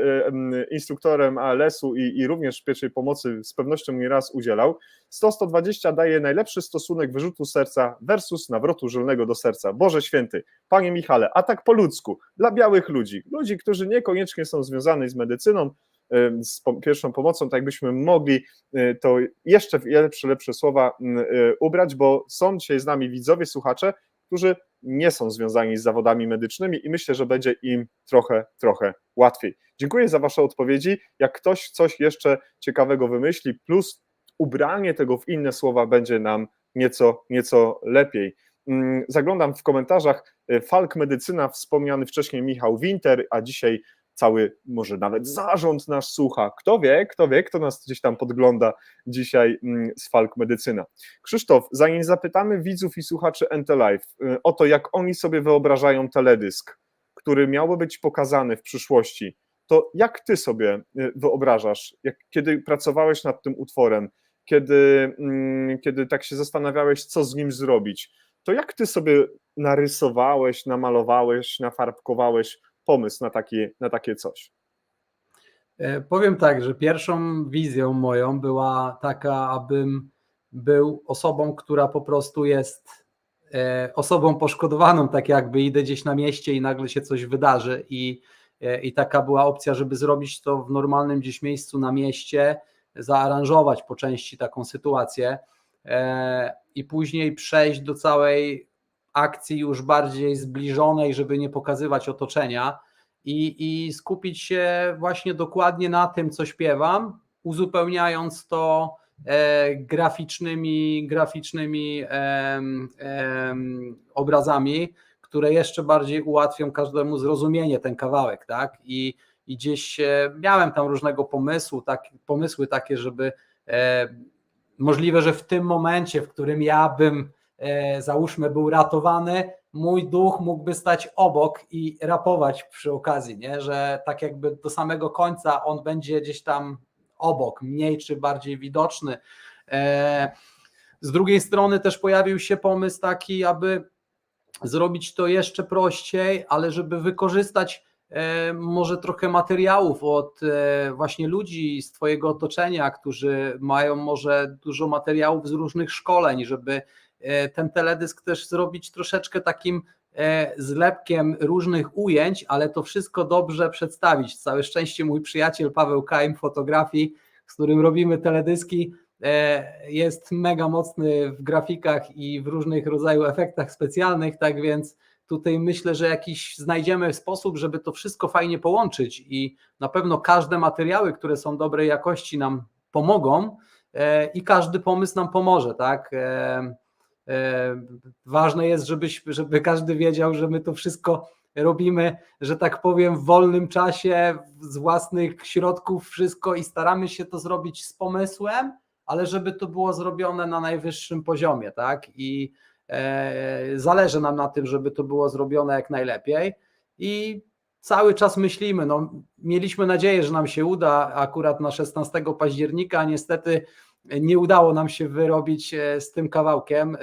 Speaker 3: instruktorem ALS-u i również pierwszej pomocy z pewnością nie raz udzielał. 100-120 daje najlepszy stosunek wyrzutu serca versus nawrotu żylnego do serca. Boże święty, panie Michale, a tak po ludzku, dla białych ludzi, którzy niekoniecznie są związani z medycyną, z pierwszą pomocą, tak jakbyśmy mogli to jeszcze w lepsze słowa ubrać, bo są dzisiaj z nami widzowie, słuchacze, którzy nie są związani z zawodami medycznymi i myślę, że będzie im trochę łatwiej. Dziękuję za Wasze odpowiedzi. Jak ktoś coś jeszcze ciekawego wymyśli, plus ubranie tego w inne słowa będzie nam nieco lepiej. Zaglądam w komentarzach. Falk Medycyna, wspomniany wcześniej Michał Winter, a dzisiaj cały, może nawet zarząd nas słucha. Kto wie, kto nas gdzieś tam podgląda dzisiaj z Falk Medycyna. Krzysztof, zanim zapytamy widzów i słuchaczy NT Live o to, jak oni sobie wyobrażają teledysk, który miałby być pokazany w przyszłości, to jak ty sobie wyobrażasz, kiedy pracowałeś nad tym utworem, kiedy tak się zastanawiałeś, co z nim zrobić, to jak ty sobie narysowałeś, namalowałeś, nafarbkowałeś pomysł na takie coś?
Speaker 2: Powiem tak, że pierwszą wizją moją była taka, abym był osobą, która po prostu jest osobą poszkodowaną, tak jakby idę gdzieś na mieście i nagle się coś wydarzy i taka była opcja, żeby zrobić to w normalnym gdzieś miejscu na mieście, zaaranżować po części taką sytuację i później przejść do całej akcji już bardziej zbliżonej, żeby nie pokazywać otoczenia, i skupić się właśnie dokładnie na tym, co śpiewam, uzupełniając to graficznymi obrazami, które jeszcze bardziej ułatwią każdemu zrozumienie ten kawałek, tak? I gdzieś miałem tam różnego pomysły takie, żeby możliwe, że w tym momencie, w którym ja bym załóżmy był ratowany, mój duch mógłby stać obok i rapować przy okazji, nie? Że tak jakby do samego końca on będzie gdzieś tam obok, mniej czy bardziej widoczny. Z drugiej strony też pojawił się pomysł taki, aby zrobić to jeszcze prościej, ale żeby wykorzystać może trochę materiałów od właśnie ludzi z twojego otoczenia, którzy mają może dużo materiałów z różnych szkoleń, żeby ten teledysk też zrobić troszeczkę takim zlepkiem różnych ujęć, ale to wszystko dobrze przedstawić. Całe szczęście mój przyjaciel Paweł Kajm, fotografii, z którym robimy teledyski, jest mega mocny w grafikach i w różnych rodzaju efektach specjalnych, tak więc tutaj myślę, że jakiś znajdziemy sposób, żeby to wszystko fajnie połączyć i na pewno każde materiały, które są dobrej jakości, nam pomogą i każdy pomysł nam pomoże, tak? Ważne jest, żeby każdy wiedział, że my to wszystko robimy, że tak powiem, w wolnym czasie, z własnych środków wszystko i staramy się to zrobić z pomysłem, ale żeby to było zrobione na najwyższym poziomie, tak? I zależy nam na tym, żeby to było zrobione jak najlepiej i cały czas myślimy, no mieliśmy nadzieję, że nam się uda akurat na 16 października, niestety nie udało nam się wyrobić z tym kawałkiem,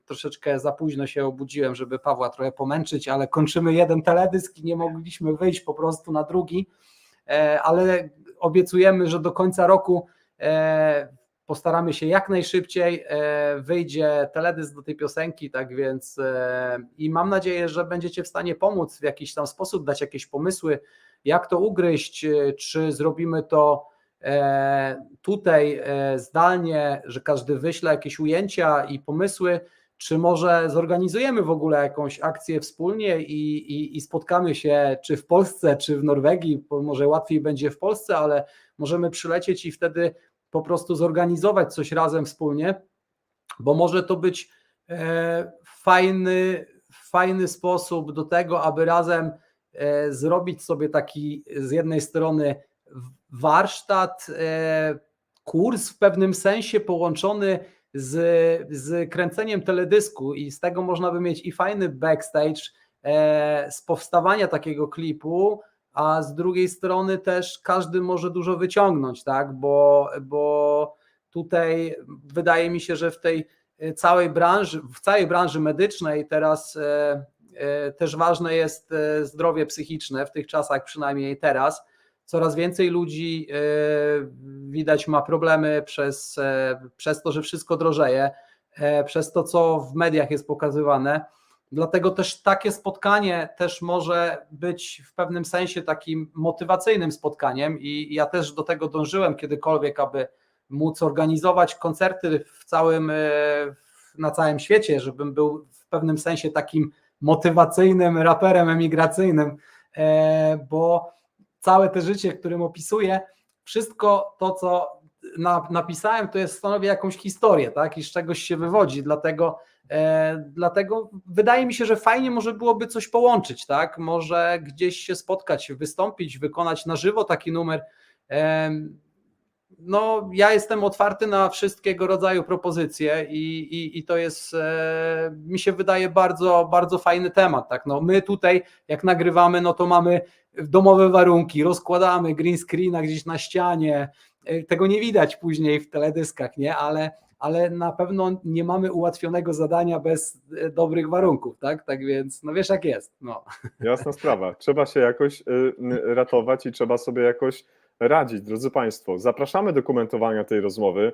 Speaker 2: troszeczkę za późno się obudziłem, żeby Pawła trochę pomęczyć, ale kończymy jeden teledysk i nie mogliśmy wyjść po prostu na drugi, ale obiecujemy, że do końca roku postaramy się jak najszybciej, wyjdzie teledysk do tej piosenki, tak więc i mam nadzieję, że będziecie w stanie pomóc w jakiś tam sposób, dać jakieś pomysły, jak to ugryźć, czy zrobimy to tutaj zdalnie, że każdy wyśle jakieś ujęcia i pomysły, czy może zorganizujemy w ogóle jakąś akcję wspólnie i spotkamy się czy w Polsce, czy w Norwegii, bo może łatwiej będzie w Polsce, ale możemy przylecieć i wtedy po prostu zorganizować coś razem wspólnie, bo może to być fajny sposób do tego, aby razem zrobić sobie taki z jednej strony warsztat, kurs w pewnym sensie połączony z kręceniem teledysku i z tego można by mieć i fajny backstage z powstawania takiego klipu, a z drugiej strony też każdy może dużo wyciągnąć, tak? Bo tutaj wydaje mi się, że w tej całej branży medycznej teraz też ważne jest zdrowie psychiczne, w tych czasach przynajmniej teraz. Coraz więcej ludzi widać ma problemy przez to, że wszystko drożeje, przez to, co w mediach jest pokazywane. Dlatego też takie spotkanie też może być w pewnym sensie takim motywacyjnym spotkaniem i ja też do tego dążyłem kiedykolwiek, aby móc organizować koncerty na całym świecie, żebym był w pewnym sensie takim motywacyjnym raperem emigracyjnym, bo całe te życie, którym opisuję, wszystko to, co napisałem, to stanowi jakąś historię, tak? I z czegoś się wywodzi, dlatego wydaje mi się, że fajnie może byłoby coś połączyć, tak? Może gdzieś się spotkać, wystąpić, wykonać na żywo taki numer. No, ja jestem otwarty na wszystkiego rodzaju propozycje i to jest, mi się wydaje, bardzo, bardzo fajny temat, tak? No, my tutaj jak nagrywamy, no to mamy domowe warunki, rozkładamy green screena gdzieś na ścianie, tego nie widać później w teledyskach, nie? Ale na pewno nie mamy ułatwionego zadania bez dobrych warunków, tak? Tak więc, no wiesz jak jest. No.
Speaker 3: Jasna sprawa. Trzeba się jakoś ratować i trzeba sobie jakoś radzić, drodzy Państwo. Zapraszamy do komentowania tej rozmowy.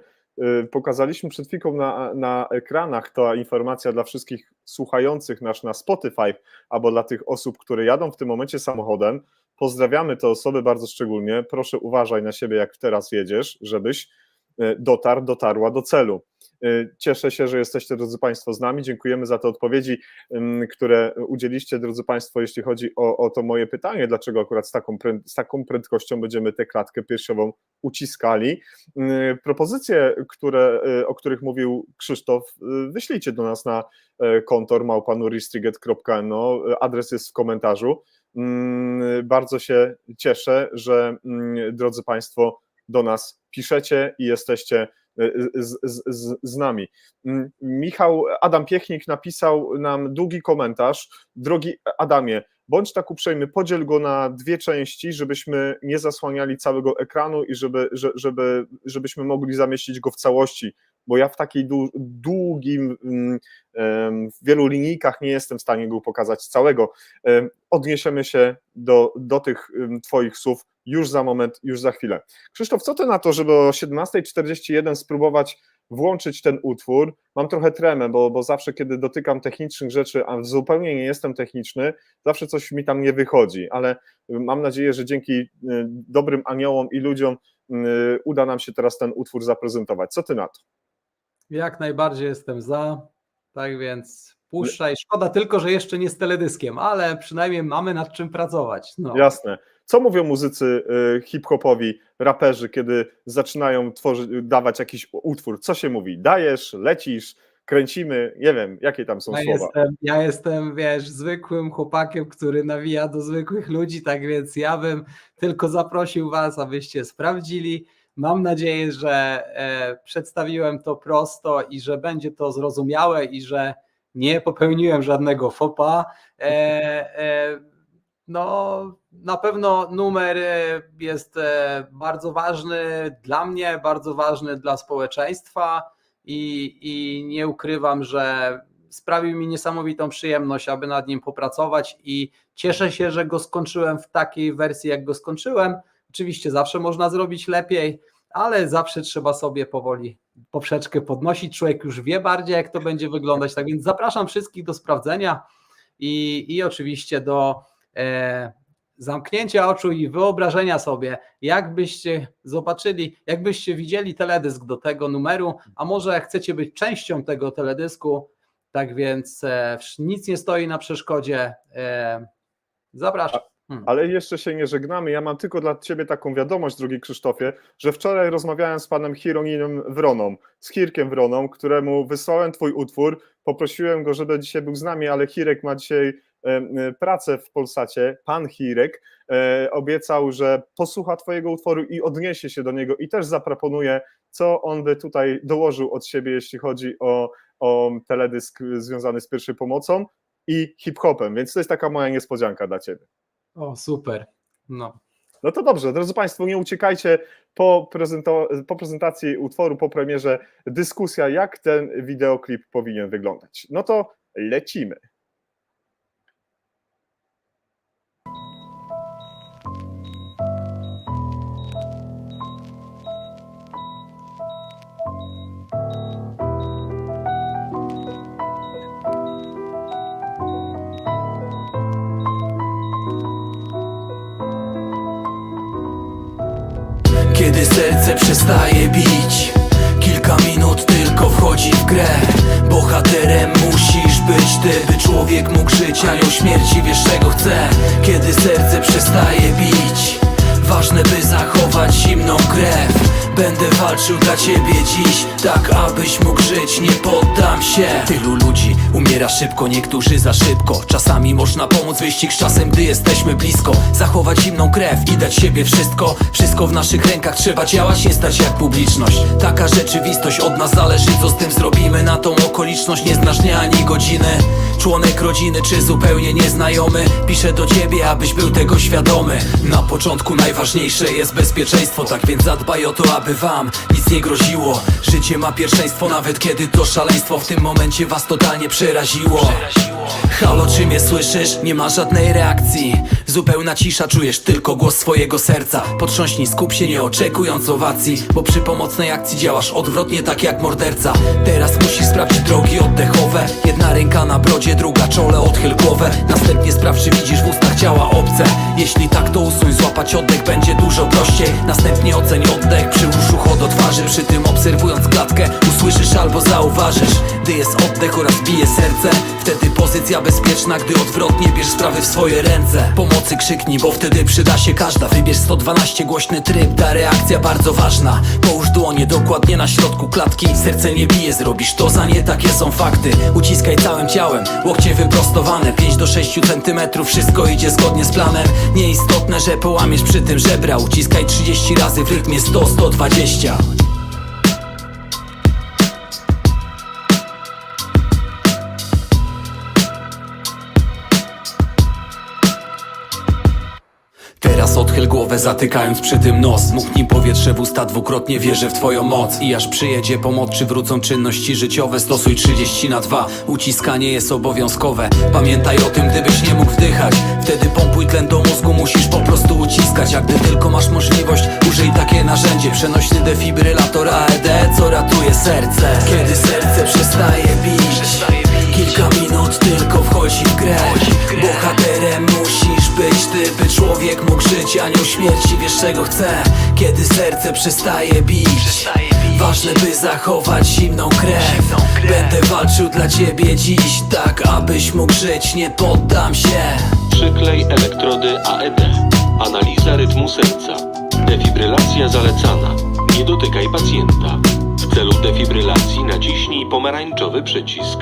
Speaker 3: Pokazaliśmy przed chwilą na ekranach ta informacja dla wszystkich słuchających nas na Spotify, albo dla tych osób, które jadą w tym momencie samochodem. Pozdrawiamy te osoby bardzo szczególnie. Proszę uważaj na siebie, jak teraz jedziesz, żebyś dotarła do celu. Cieszę się, że jesteście, drodzy Państwo, z nami. Dziękujemy za te odpowiedzi, które udzieliście, drodzy Państwo, jeśli chodzi o to moje pytanie, dlaczego akurat z taką prędkością będziemy tę klatkę piersiową uciskali. Propozycje, o których mówił Krzysztof, wyślijcie do nas na kontor@nuristriget.no, adres jest w komentarzu. Bardzo się cieszę, że, drodzy Państwo, do nas piszecie i jesteście z nami. Adam Piechnik napisał nam długi komentarz. Drogi Adamie, bądź tak uprzejmy, podziel go na dwie części, żebyśmy nie zasłaniali całego ekranu i żebyśmy mogli zamieścić go w całości, bo ja w takiej długim, w wielu linijkach nie jestem w stanie go pokazać całego. Odniesiemy się do tych Twoich słów już za moment, już za chwilę. Krzysztof, co Ty na to, żeby o 17:41 spróbować włączyć ten utwór? Mam trochę tremę, bo zawsze, kiedy dotykam technicznych rzeczy, a zupełnie nie jestem techniczny, zawsze coś mi tam nie wychodzi, ale mam nadzieję, że dzięki dobrym aniołom i ludziom uda nam się teraz ten utwór zaprezentować. Co Ty na to?
Speaker 2: Jak najbardziej jestem za, tak więc puszczaj. Szkoda tylko, że jeszcze nie z teledyskiem, ale przynajmniej mamy nad czym pracować. No.
Speaker 3: Jasne. Co mówią muzycy hip-hopowi, raperzy, kiedy zaczynają dawać jakiś utwór? Co się mówi? Dajesz, lecisz, kręcimy, nie wiem, jakie tam są słowa.
Speaker 2: Ja jestem, wiesz, zwykłym chłopakiem, który nawija do zwykłych ludzi, tak więc ja bym tylko zaprosił Was, abyście sprawdzili. Mam nadzieję, że przedstawiłem to prosto i że będzie to zrozumiałe i że nie popełniłem żadnego faux pas. No, na pewno numer jest bardzo ważny dla mnie, bardzo ważny dla społeczeństwa i nie ukrywam, że sprawił mi niesamowitą przyjemność, aby nad nim popracować i cieszę się, że go skończyłem w takiej wersji, jak go skończyłem. Oczywiście zawsze można zrobić lepiej, ale zawsze trzeba sobie powoli poprzeczkę podnosić. Człowiek już wie bardziej, jak to będzie wyglądać. Tak więc zapraszam wszystkich do sprawdzenia i oczywiście do zamknięcia oczu i wyobrażenia sobie, jakbyście zobaczyli, jakbyście widzieli teledysk do tego numeru, a może chcecie być częścią tego teledysku, tak więc nic nie stoi na przeszkodzie. Zapraszam.
Speaker 3: Ale jeszcze się nie żegnamy. Ja mam tylko dla Ciebie taką wiadomość, drogi Krzysztofie, że wczoraj rozmawiałem z panem Hironinem Wroną, z Hirkiem Wroną, któremu wysłałem Twój utwór, poprosiłem go, żeby dzisiaj był z nami, ale Hirek ma dzisiaj pracę w Polsacie. Pan Hirek obiecał, że posłucha Twojego utworu i odniesie się do niego i też zaproponuje, co on by tutaj dołożył od siebie, jeśli chodzi o teledysk związany z pierwszą pomocą i hip-hopem, więc to jest taka moja niespodzianka dla Ciebie.
Speaker 2: O, super. No
Speaker 3: to dobrze, drodzy Państwo, nie uciekajcie po prezentacji utworu, po premierze, dyskusja, jak ten wideoklip powinien wyglądać. No to lecimy.
Speaker 4: Kiedy serce przestaje bić, kilka minut tylko wchodzi w grę. Bohaterem musisz być ty, by człowiek mógł żyć, anioł śmierci wiesz czego chce. Kiedy serce przestaje bić, ważne by zachować zimną krew. Będę walczył dla ciebie dziś, tak abyś mógł żyć, nie poddam się. Tylu ludzi umiera szybko, niektórzy za szybko. Czasami można pomóc, wyścig z czasem, gdy jesteśmy blisko. Zachować zimną krew i dać siebie wszystko. Wszystko w naszych rękach, trzeba działać, nie stać jak publiczność. Taka rzeczywistość, od nas zależy, co z tym zrobimy. Na tą okoliczność nie znasz dnia ani godziny. Członek rodziny czy zupełnie nieznajomy, piszę do ciebie, abyś był tego świadomy. Na początku najważniejsze jest bezpieczeństwo, tak więc zadbaj o to, aby wam nic nie groziło. Życie ma pierwszeństwo, nawet kiedy to szaleństwo w tym momencie was totalnie przeraziło. Halo, czy mnie słyszysz? Nie ma żadnej reakcji. Zupełna cisza, czujesz tylko głos swojego serca. Potrząśnij, skup się, nie oczekując owacji, bo przy pomocnej akcji działasz odwrotnie, tak jak morderca. Teraz musisz sprawdzić drogi oddechowe. Jedna ręka na brodzie, druga czole, odchyl głowę. Następnie sprawdź, czy widzisz w ustach ciała obce. Jeśli tak, to usuń, złapać oddech będzie dużo prościej. Następnie oceń oddech, przyłóż ucho do twarzy. Przy tym obserwując klatkę, usłyszysz albo zauważysz, gdy jest oddech oraz bije serce. Wtedy pozycja bezpieczna, gdy odwrotnie bierz sprawy w swoje ręce. Pomocy krzyknij, bo wtedy przyda się każda. Wybierz 112, głośny tryb, ta reakcja bardzo ważna. Połóż dłonie dokładnie na środku klatki. Serce nie bije, zrobisz to za nie, takie są fakty. Uciskaj całym ciałem, łokcie wyprostowane. 5 do 6 centymetrów, wszystko idzie zgodnie z planem. Nieistotne, że połamiesz przy tym żebra. Uciskaj 30 razy w rytmie 100-120. Teraz odchyl głowę, zatykając przy tym nos. Dmuchnij powietrze w usta, dwukrotnie wierzę w twoją moc. I aż przyjedzie pomoc, czy wrócą czynności życiowe, stosuj 30/2. Uciskanie jest obowiązkowe. Pamiętaj o tym, gdybyś nie mógł wdychać. Wtedy pompuj tlen do mózgu, musisz po prostu uciskać. A gdy tylko masz możliwość, użyj takie narzędzie. Przenośny defibrylator AED, co ratuje serce. Kiedy serce przestaje bić, kilka minut tylko wchodzi w grę. Bohaterem musisz być ty, by człowiek mógł żyć. Anioł śmierci, wiesz czego chce. Kiedy serce przestaje bić, ważne by zachować zimną krew. Będę walczył dla ciebie dziś, tak abyś mógł żyć, nie poddam się.
Speaker 5: Przyklej elektrody AED. Analiza rytmu serca. Defibrylacja zalecana. Nie dotykaj pacjenta. W celu defibrylacji naciśnij pomarańczowy przycisk.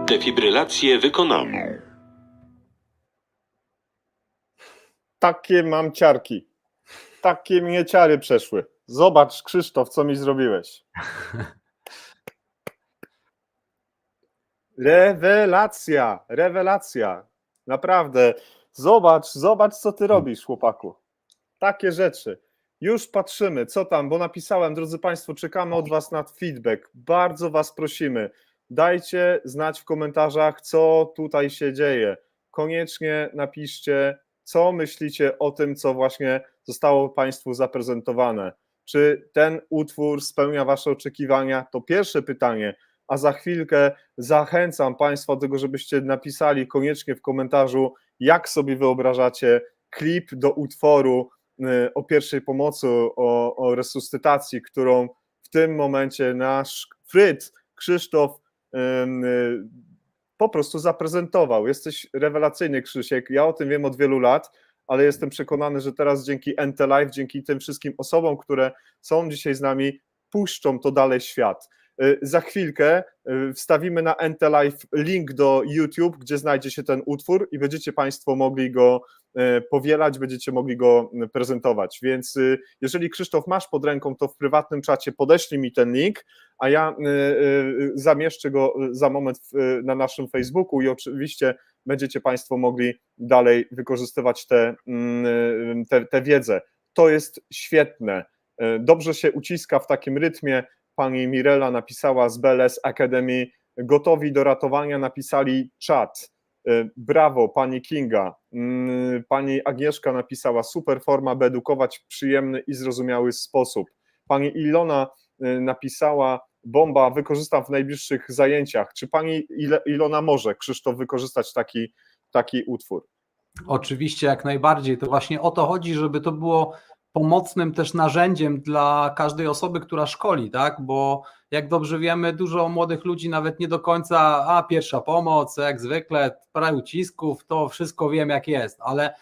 Speaker 5: Defibrylację wykonano.
Speaker 3: Takie mam ciarki. Takie mnie ciary przeszły. Zobacz, Krzysztof, co mi zrobiłeś. Rewelacja, rewelacja. Naprawdę. Zobacz, co ty robisz, chłopaku. Takie rzeczy. Już patrzymy, co tam, bo napisałem, drodzy Państwo, czekamy od Was na feedback. Bardzo Was prosimy. Dajcie znać w komentarzach, co tutaj się dzieje. Koniecznie napiszcie, co myślicie o tym, co właśnie zostało Państwu zaprezentowane. Czy ten utwór spełnia Wasze oczekiwania? To pierwsze pytanie, a za chwilkę zachęcam Państwa do tego, żebyście napisali koniecznie w komentarzu, jak sobie wyobrażacie klip do utworu o pierwszej pomocy, o resuscytacji, którą w tym momencie nasz Fryd, Krzysztof po prostu zaprezentował. Jesteś rewelacyjny, Krzysiek, ja o tym wiem od wielu lat, ale jestem przekonany, że teraz dzięki NT Live, dzięki tym wszystkim osobom, które są dzisiaj z nami, puszczą to dalej w świat. Za chwilkę wstawimy na NT Live link do YouTube, gdzie znajdzie się ten utwór i będziecie Państwo mogli go powielać, będziecie mogli go prezentować, więc jeżeli Krzysztof masz pod ręką, to w prywatnym czacie podeślij mi ten link, a ja zamieszczę go za moment na naszym Facebooku i oczywiście będziecie Państwo mogli dalej wykorzystywać tę wiedzę. To jest świetne, dobrze się uciska w takim rytmie. Pani Mirela napisała z BLS Academy, gotowi do ratowania, napisali czat. Brawo, pani Kinga. Pani Agnieszka napisała, super forma, by edukować w przyjemny i zrozumiały sposób. Pani Ilona napisała, bomba, wykorzystam w najbliższych zajęciach. Czy pani Ilona może, Krzysztof, wykorzystać taki utwór?
Speaker 2: Oczywiście, jak najbardziej. To właśnie o to chodzi, żeby to było pomocnym też narzędziem dla każdej osoby, która szkoli, tak? Bo jak dobrze wiemy, dużo młodych ludzi nawet nie do końca, pierwsza pomoc, jak zwykle, parę ucisków, to wszystko wiem jak jest, ale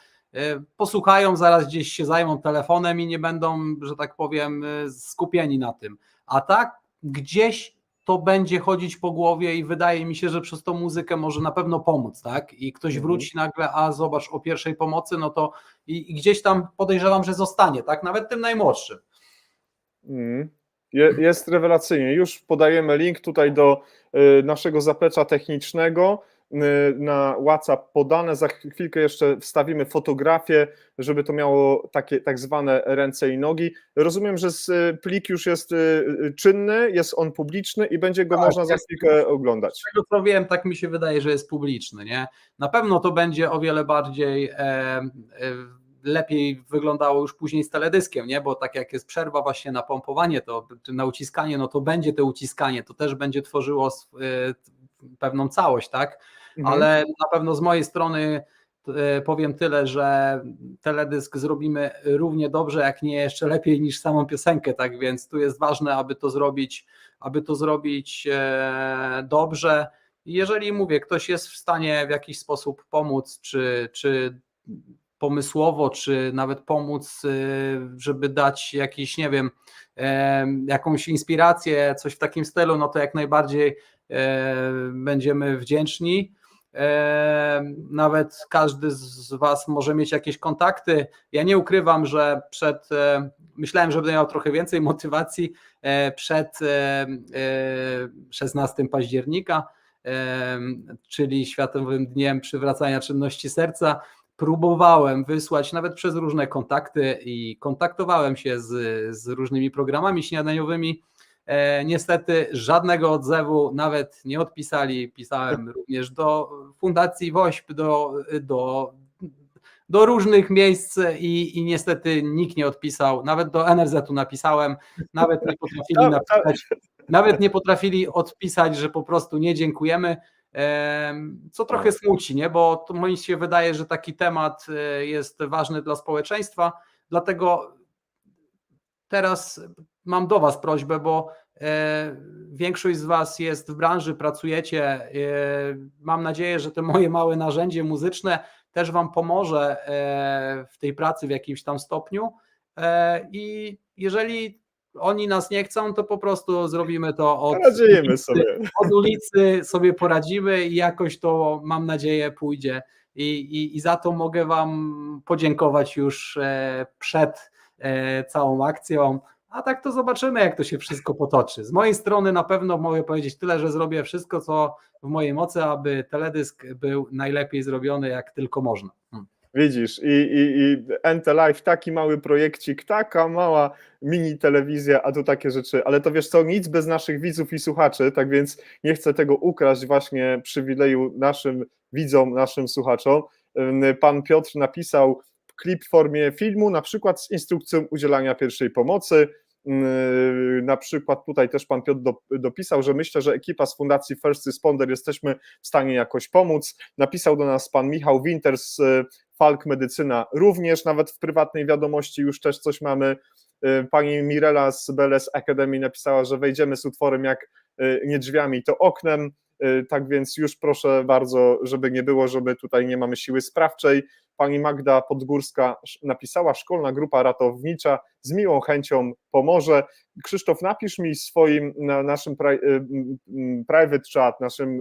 Speaker 2: posłuchają, zaraz gdzieś się zajmą telefonem i nie będą, że tak powiem, skupieni na tym. A tak gdzieś to będzie chodzić po głowie i wydaje mi się, że przez tą muzykę może na pewno pomóc, tak? I ktoś wróci nagle, zobacz o pierwszej pomocy, no to i gdzieś tam podejrzewam, że zostanie, tak? Nawet tym najmłodszym.
Speaker 3: Jest rewelacyjnie. Już podajemy link tutaj do naszego zaplecza technicznego. na WhatsApp podane, za chwilkę jeszcze wstawimy fotografię, żeby to miało takie tak zwane ręce i nogi. Rozumiem, że plik już jest czynny, jest on publiczny i będzie go
Speaker 2: Tak,
Speaker 3: można za
Speaker 2: jest.
Speaker 3: chwilkę oglądać.
Speaker 2: Z tego co wiem, tak mi się wydaje, że jest publiczny, nie? Na pewno to będzie o wiele bardziej lepiej wyglądało już później z teledyskiem, nie? Bo tak jak jest przerwa właśnie na pompowanie, to czy na uciskanie, no to będzie to uciskanie, to też będzie tworzyło pewną całość, tak? Ale na pewno z mojej strony powiem tyle, że teledysk zrobimy równie dobrze, jak nie jeszcze lepiej niż samą piosenkę, tak więc tu jest ważne, aby to zrobić dobrze. I jeżeli mówię, ktoś jest w stanie w jakiś sposób pomóc, czy pomysłowo, czy nawet pomóc, żeby dać jakiś, nie wiem, jakąś inspirację, coś w takim stylu, no to jak najbardziej będziemy wdzięczni. Nawet każdy z Was może mieć jakieś kontakty. Ja nie ukrywam, że myślałem, że będę miał trochę więcej motywacji przed 16 października, czyli Światowym Dniem Przywracania Czynności Serca. Próbowałem wysłać nawet przez różne kontakty i kontaktowałem się z różnymi programami śniadaniowymi. Niestety żadnego odzewu nawet nie odpisali. Pisałem również do Fundacji WOŚP, do różnych miejsc i niestety nikt nie odpisał. Nawet do NRZ-u napisałem, nawet nie potrafili odpisać, że po prostu nie dziękujemy. Co trochę smuci, nie? Bo to mi się wydaje, że taki temat jest ważny dla społeczeństwa, dlatego teraz mam do Was prośbę, bo większość z Was jest w branży, pracujecie. Mam nadzieję, że to moje małe narzędzie muzyczne też Wam pomoże w tej pracy w jakimś tam stopniu i jeżeli oni nas nie chcą, to po prostu zrobimy to od ulicy, sobie poradzimy i jakoś to, mam nadzieję, pójdzie i za to mogę Wam podziękować już przed całą akcją, a tak to zobaczymy, jak to się wszystko potoczy. Z mojej strony na pewno mogę powiedzieć tyle, że zrobię wszystko, co w mojej mocy, aby teledysk był najlepiej zrobiony, jak tylko można.
Speaker 3: Widzisz, i NT Live, taki mały projekcik, taka mała mini telewizja, a tu takie rzeczy, ale to wiesz co, nic bez naszych widzów i słuchaczy, tak więc nie chcę tego ukraść właśnie przywileju naszym widzom, naszym słuchaczom. Pan Piotr napisał klip w formie filmu, na przykład z instrukcją udzielania pierwszej pomocy. Na przykład tutaj też pan Piotr dopisał, że myślę, że ekipa z Fundacji First Responder jesteśmy w stanie jakoś pomóc. Napisał do nas pan Michał Winter z Falk Medycyna również, nawet w prywatnej wiadomości już też coś mamy. Pani Mirela z BLS Academy napisała, że wejdziemy z utworem jak nie drzwiami, to oknem. Tak więc już proszę bardzo, żeby nie było, żeby tutaj nie mamy siły sprawczej. Pani Magda Podgórska napisała, szkolna grupa ratownicza z miłą chęcią pomoże. Krzysztof, napisz mi swoim, na naszym private chat, naszym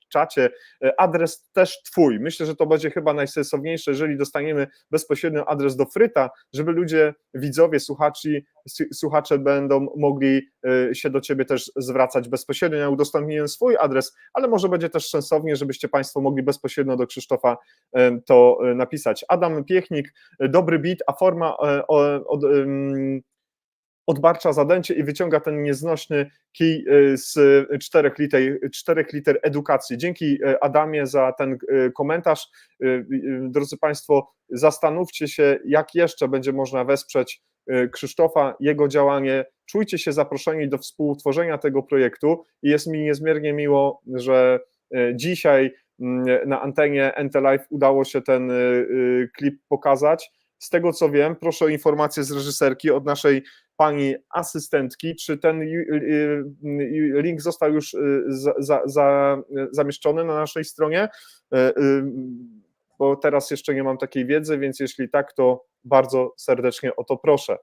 Speaker 3: czacie, adres też twój. Myślę, że to będzie chyba najsensowniejsze, jeżeli dostaniemy bezpośrednio adres do Fryta, żeby ludzie, widzowie, słuchacze będą mogli się do ciebie też zwracać bezpośrednio. Ja udostępniłem swój adres, ale może będzie też sensownie, żebyście państwo mogli bezpośrednio do Krzysztofa to napisać. Adam Piechnik, dobry beat, a forma odbarcza zadęcie i wyciąga ten nieznośny kij z 4 liter edukacji. Dzięki Adamie za ten komentarz. Drodzy Państwo, zastanówcie się, jak jeszcze będzie można wesprzeć Krzysztofa, jego działanie. Czujcie się zaproszeni do współtworzenia tego projektu i jest mi niezmiernie miło, że dzisiaj na antenie NT Live udało się ten klip pokazać. Z tego co wiem, proszę o informację z reżyserki od naszej pani asystentki, czy ten link został już zamieszczony na naszej stronie, bo teraz jeszcze nie mam takiej wiedzy, więc jeśli tak, to bardzo serdecznie o to proszę.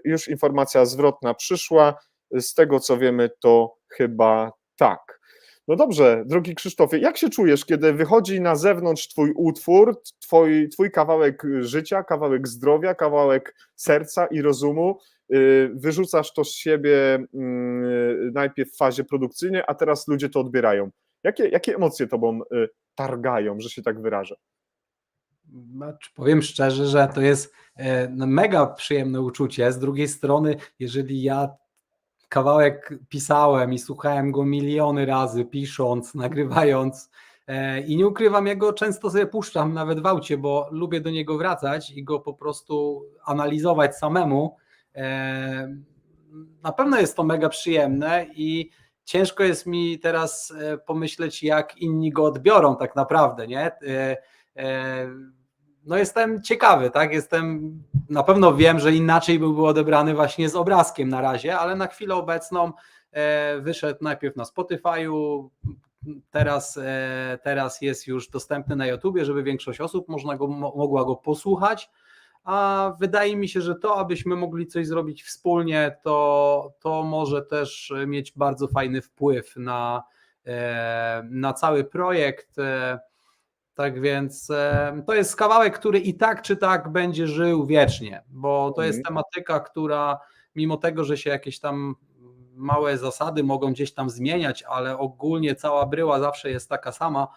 Speaker 3: Już informacja zwrotna przyszła, z tego co wiemy, to chyba tak. No dobrze, drogi Krzysztofie, jak się czujesz, kiedy wychodzi na zewnątrz twój utwór, twój kawałek życia, kawałek zdrowia, kawałek serca i rozumu, wyrzucasz to z siebie najpierw w fazie produkcyjnej, a teraz ludzie to odbierają. Jakie emocje tobą targają, że się tak wyrażę?
Speaker 2: Znaczy, powiem szczerze, że to jest no, mega przyjemne uczucie. Z drugiej strony, jeżeli ja kawałek pisałem i słuchałem go miliony razy, pisząc, nagrywając, i nie ukrywam, ja go często sobie puszczam nawet w aucie, bo lubię do niego wracać i go po prostu analizować samemu. Na pewno jest to mega przyjemne i ciężko jest mi teraz pomyśleć, jak inni go odbiorą tak naprawdę, nie? No jestem ciekawy, tak? Na pewno wiem, że inaczej byłby odebrany właśnie z obrazkiem na razie, ale na chwilę obecną wyszedł najpierw na Spotify'u, teraz jest już dostępny na YouTubie, żeby większość osób mogła go posłuchać, a wydaje mi się, że to, abyśmy mogli coś zrobić wspólnie, to może też mieć bardzo fajny wpływ na cały projekt. Tak więc to jest kawałek, który i tak czy tak będzie żył wiecznie, bo to jest tematyka, która mimo tego, że się jakieś tam małe zasady mogą gdzieś tam zmieniać, ale ogólnie cała bryła zawsze jest taka sama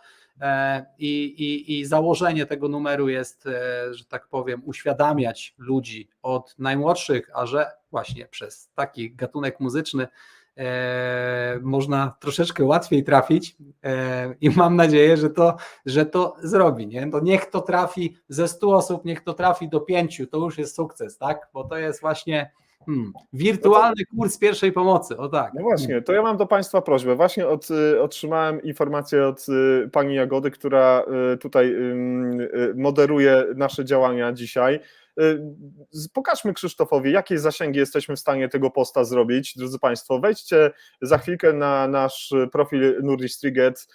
Speaker 2: i założenie tego numeru jest, że tak powiem, uświadamiać ludzi od najmłodszych, a że właśnie przez taki gatunek muzyczny można troszeczkę łatwiej trafić i mam nadzieję, że to zrobi. Nie? To niech to trafi ze 100 osób, niech to trafi do 5, to już jest sukces, tak? Bo to jest właśnie wirtualny kurs pierwszej pomocy. O tak.
Speaker 3: No właśnie, to ja mam do Państwa prośbę. Właśnie otrzymałem informację od pani Jagody, która tutaj moderuje nasze działania dzisiaj. Pokażmy Krzysztofowi, jakie zasięgi jesteśmy w stanie tego posta zrobić. Drodzy Państwo, wejdźcie za chwilkę na nasz profil Nurdistriget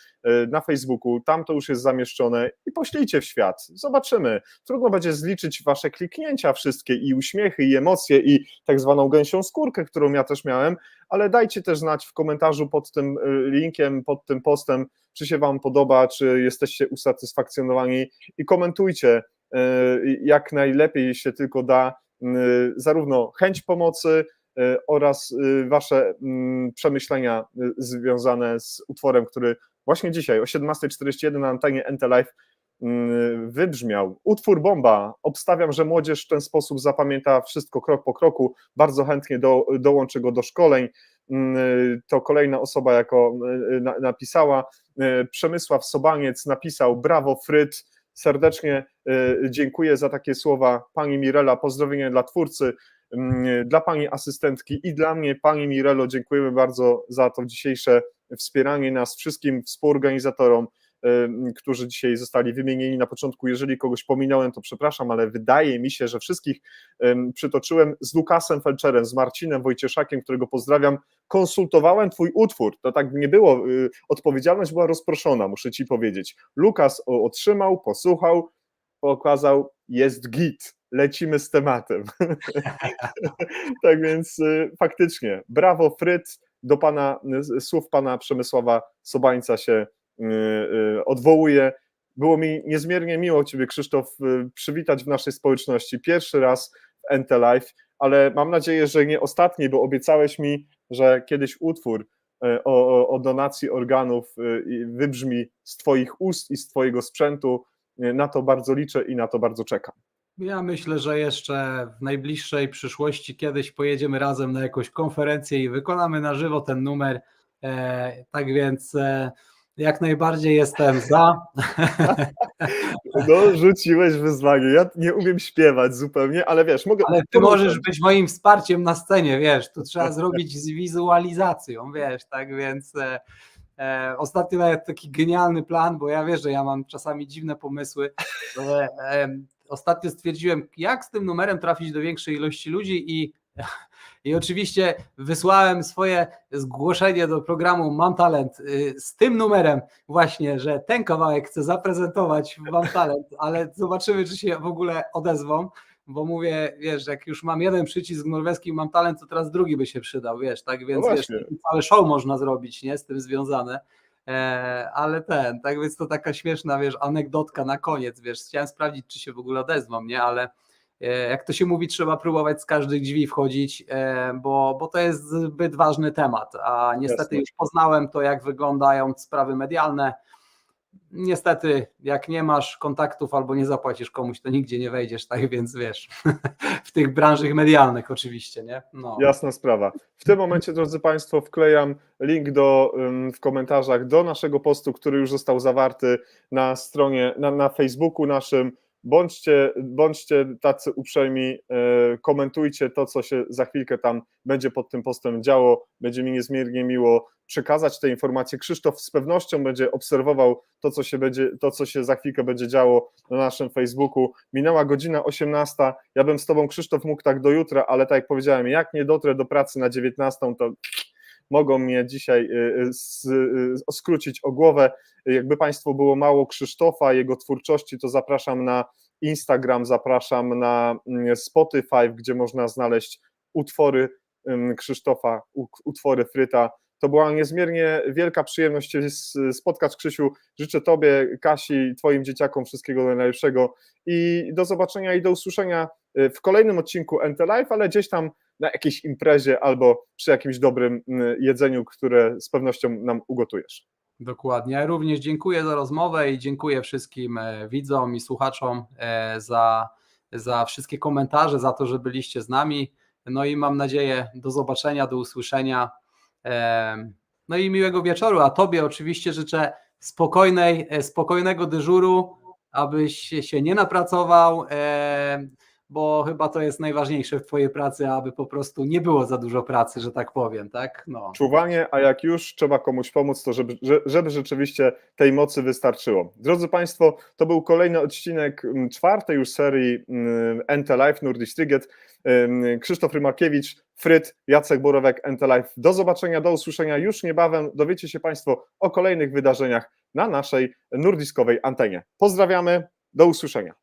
Speaker 3: na Facebooku, tam to już jest zamieszczone i poślijcie w świat. Zobaczymy. Trudno będzie zliczyć Wasze kliknięcia wszystkie i uśmiechy, i emocje, i tak zwaną gęsią skórkę, którą ja też miałem, ale dajcie też znać w komentarzu pod tym linkiem, pod tym postem, czy się Wam podoba, czy jesteście usatysfakcjonowani i komentujcie jak najlepiej się tylko da, zarówno chęć pomocy oraz Wasze przemyślenia związane z utworem, który właśnie dzisiaj o 17:41 na antenie NT Live wybrzmiał. Utwór Bomba. Obstawiam, że młodzież w ten sposób zapamięta wszystko krok po kroku. Bardzo chętnie dołączę go do szkoleń. To kolejna osoba napisała. Przemysław Sobaniec napisał: brawo Fryd. Serdecznie dziękuję za takie słowa pani Mirela, pozdrowienia dla twórcy, dla pani asystentki i dla mnie. Pani Mirelo, dziękujemy bardzo za to dzisiejsze wspieranie nas, wszystkim współorganizatorom, którzy dzisiaj zostali wymienieni na początku. Jeżeli kogoś pominąłem, to przepraszam, ale wydaje mi się, że wszystkich przytoczyłem. Z Lukasem Felczerem, z Marcinem Wojcieszakiem, którego pozdrawiam, konsultowałem twój utwór, to tak nie było, odpowiedzialność była rozproszona, muszę ci powiedzieć. Lukas otrzymał, posłuchał, pokazał, jest git, lecimy z tematem. Tak więc faktycznie, brawo Fryd, do słów pana Przemysława Sobańca się odwołuję. Było mi niezmiernie miło Ciebie, Krzysztof, przywitać w naszej społeczności pierwszy raz w NT Live, ale mam nadzieję, że nie ostatni, bo obiecałeś mi, że kiedyś utwór o donacji organów wybrzmi z Twoich ust i z Twojego sprzętu. Na to bardzo liczę i na to bardzo czekam.
Speaker 2: Ja myślę, że jeszcze w najbliższej przyszłości kiedyś pojedziemy razem na jakąś konferencję i wykonamy na żywo ten numer. Tak więc jak najbardziej jestem za.
Speaker 3: No, rzuciłeś wyzwanie. Ja nie umiem śpiewać zupełnie, ale wiesz, mogę.
Speaker 2: Ale ty możesz być moim wsparciem na scenie, wiesz, to trzeba zrobić z wizualizacją, wiesz, tak więc ostatnio nawet taki genialny plan, bo ja wiesz, że ja mam czasami dziwne pomysły, ale ostatnio stwierdziłem, jak z tym numerem trafić do większej ilości ludzi i oczywiście wysłałem swoje zgłoszenie do programu Mam Talent z tym numerem właśnie, że ten kawałek chcę zaprezentować w Mam Talent, ale zobaczymy, czy się w ogóle odezwą, bo mówię, wiesz, jak już mam jeden przycisk norweski Mam Talent, to teraz drugi by się przydał, wiesz, tak więc
Speaker 3: no
Speaker 2: wiesz, całe show można zrobić, nie, z tym związane. Ale tak więc to taka śmieszna, wiesz, anegdotka na koniec, wiesz, chciałem sprawdzić, czy się w ogóle odezwą, nie, ale jak to się mówi, trzeba próbować z każdych drzwi wchodzić, bo to jest zbyt ważny temat, a niestety
Speaker 3: Jasne.
Speaker 2: już poznałem to, jak wyglądają sprawy medialne. Niestety, jak nie masz kontaktów albo nie zapłacisz komuś, to nigdzie nie wejdziesz, tak więc wiesz, w tych branżach medialnych oczywiście, nie? No.
Speaker 3: Jasna sprawa. W tym momencie, drodzy Państwo, wklejam link w komentarzach do naszego postu, który już został zawarty na stronie, na Facebooku naszym. Bądźcie tacy uprzejmi, komentujcie to, co się za chwilkę tam będzie pod tym postem działo. Będzie mi niezmiernie miło przekazać te informacje. Krzysztof z pewnością będzie obserwował to, co się za chwilkę będzie działo na naszym Facebooku. Minęła godzina 18. Ja bym z Tobą, Krzysztof, mógł tak do jutra, ale tak jak powiedziałem, jak nie dotrę do pracy na 19, to mogą mnie dzisiaj skrócić o głowę. Jakby Państwu było mało Krzysztofa, jego twórczości, to zapraszam na Instagram, zapraszam na Spotify, gdzie można znaleźć utwory Krzysztofa, utwory Fryta. To była niezmiernie wielka przyjemność Cię spotkać, Krzysiu. Życzę Tobie, Kasi, Twoim dzieciakom wszystkiego najlepszego i do zobaczenia i do usłyszenia w kolejnym odcinku NT Live, ale gdzieś tam na jakiejś imprezie albo przy jakimś dobrym jedzeniu, które z pewnością nam ugotujesz.
Speaker 2: Dokładnie. Ja również dziękuję za rozmowę i dziękuję wszystkim widzom i słuchaczom za wszystkie komentarze, za to, że byliście z nami. No i mam nadzieję do zobaczenia, do usłyszenia. No i miłego wieczoru, a Tobie oczywiście życzę spokojnego dyżuru, abyś się nie napracował, bo chyba to jest najważniejsze w Twojej pracy, aby po prostu nie było za dużo pracy, że tak powiem, tak? No.
Speaker 3: Czuwanie, a jak już trzeba komuś pomóc, to żeby rzeczywiście tej mocy wystarczyło. Drodzy Państwo, to był kolejny odcinek 4. już serii NT Live Nordic Triget. Krzysztof Rymarkiewicz, Fryt, Jacek Borowek, NT Live. Do zobaczenia, do usłyszenia już niebawem. Dowiecie się Państwo o kolejnych wydarzeniach na naszej nordiskowej antenie. Pozdrawiamy, do usłyszenia.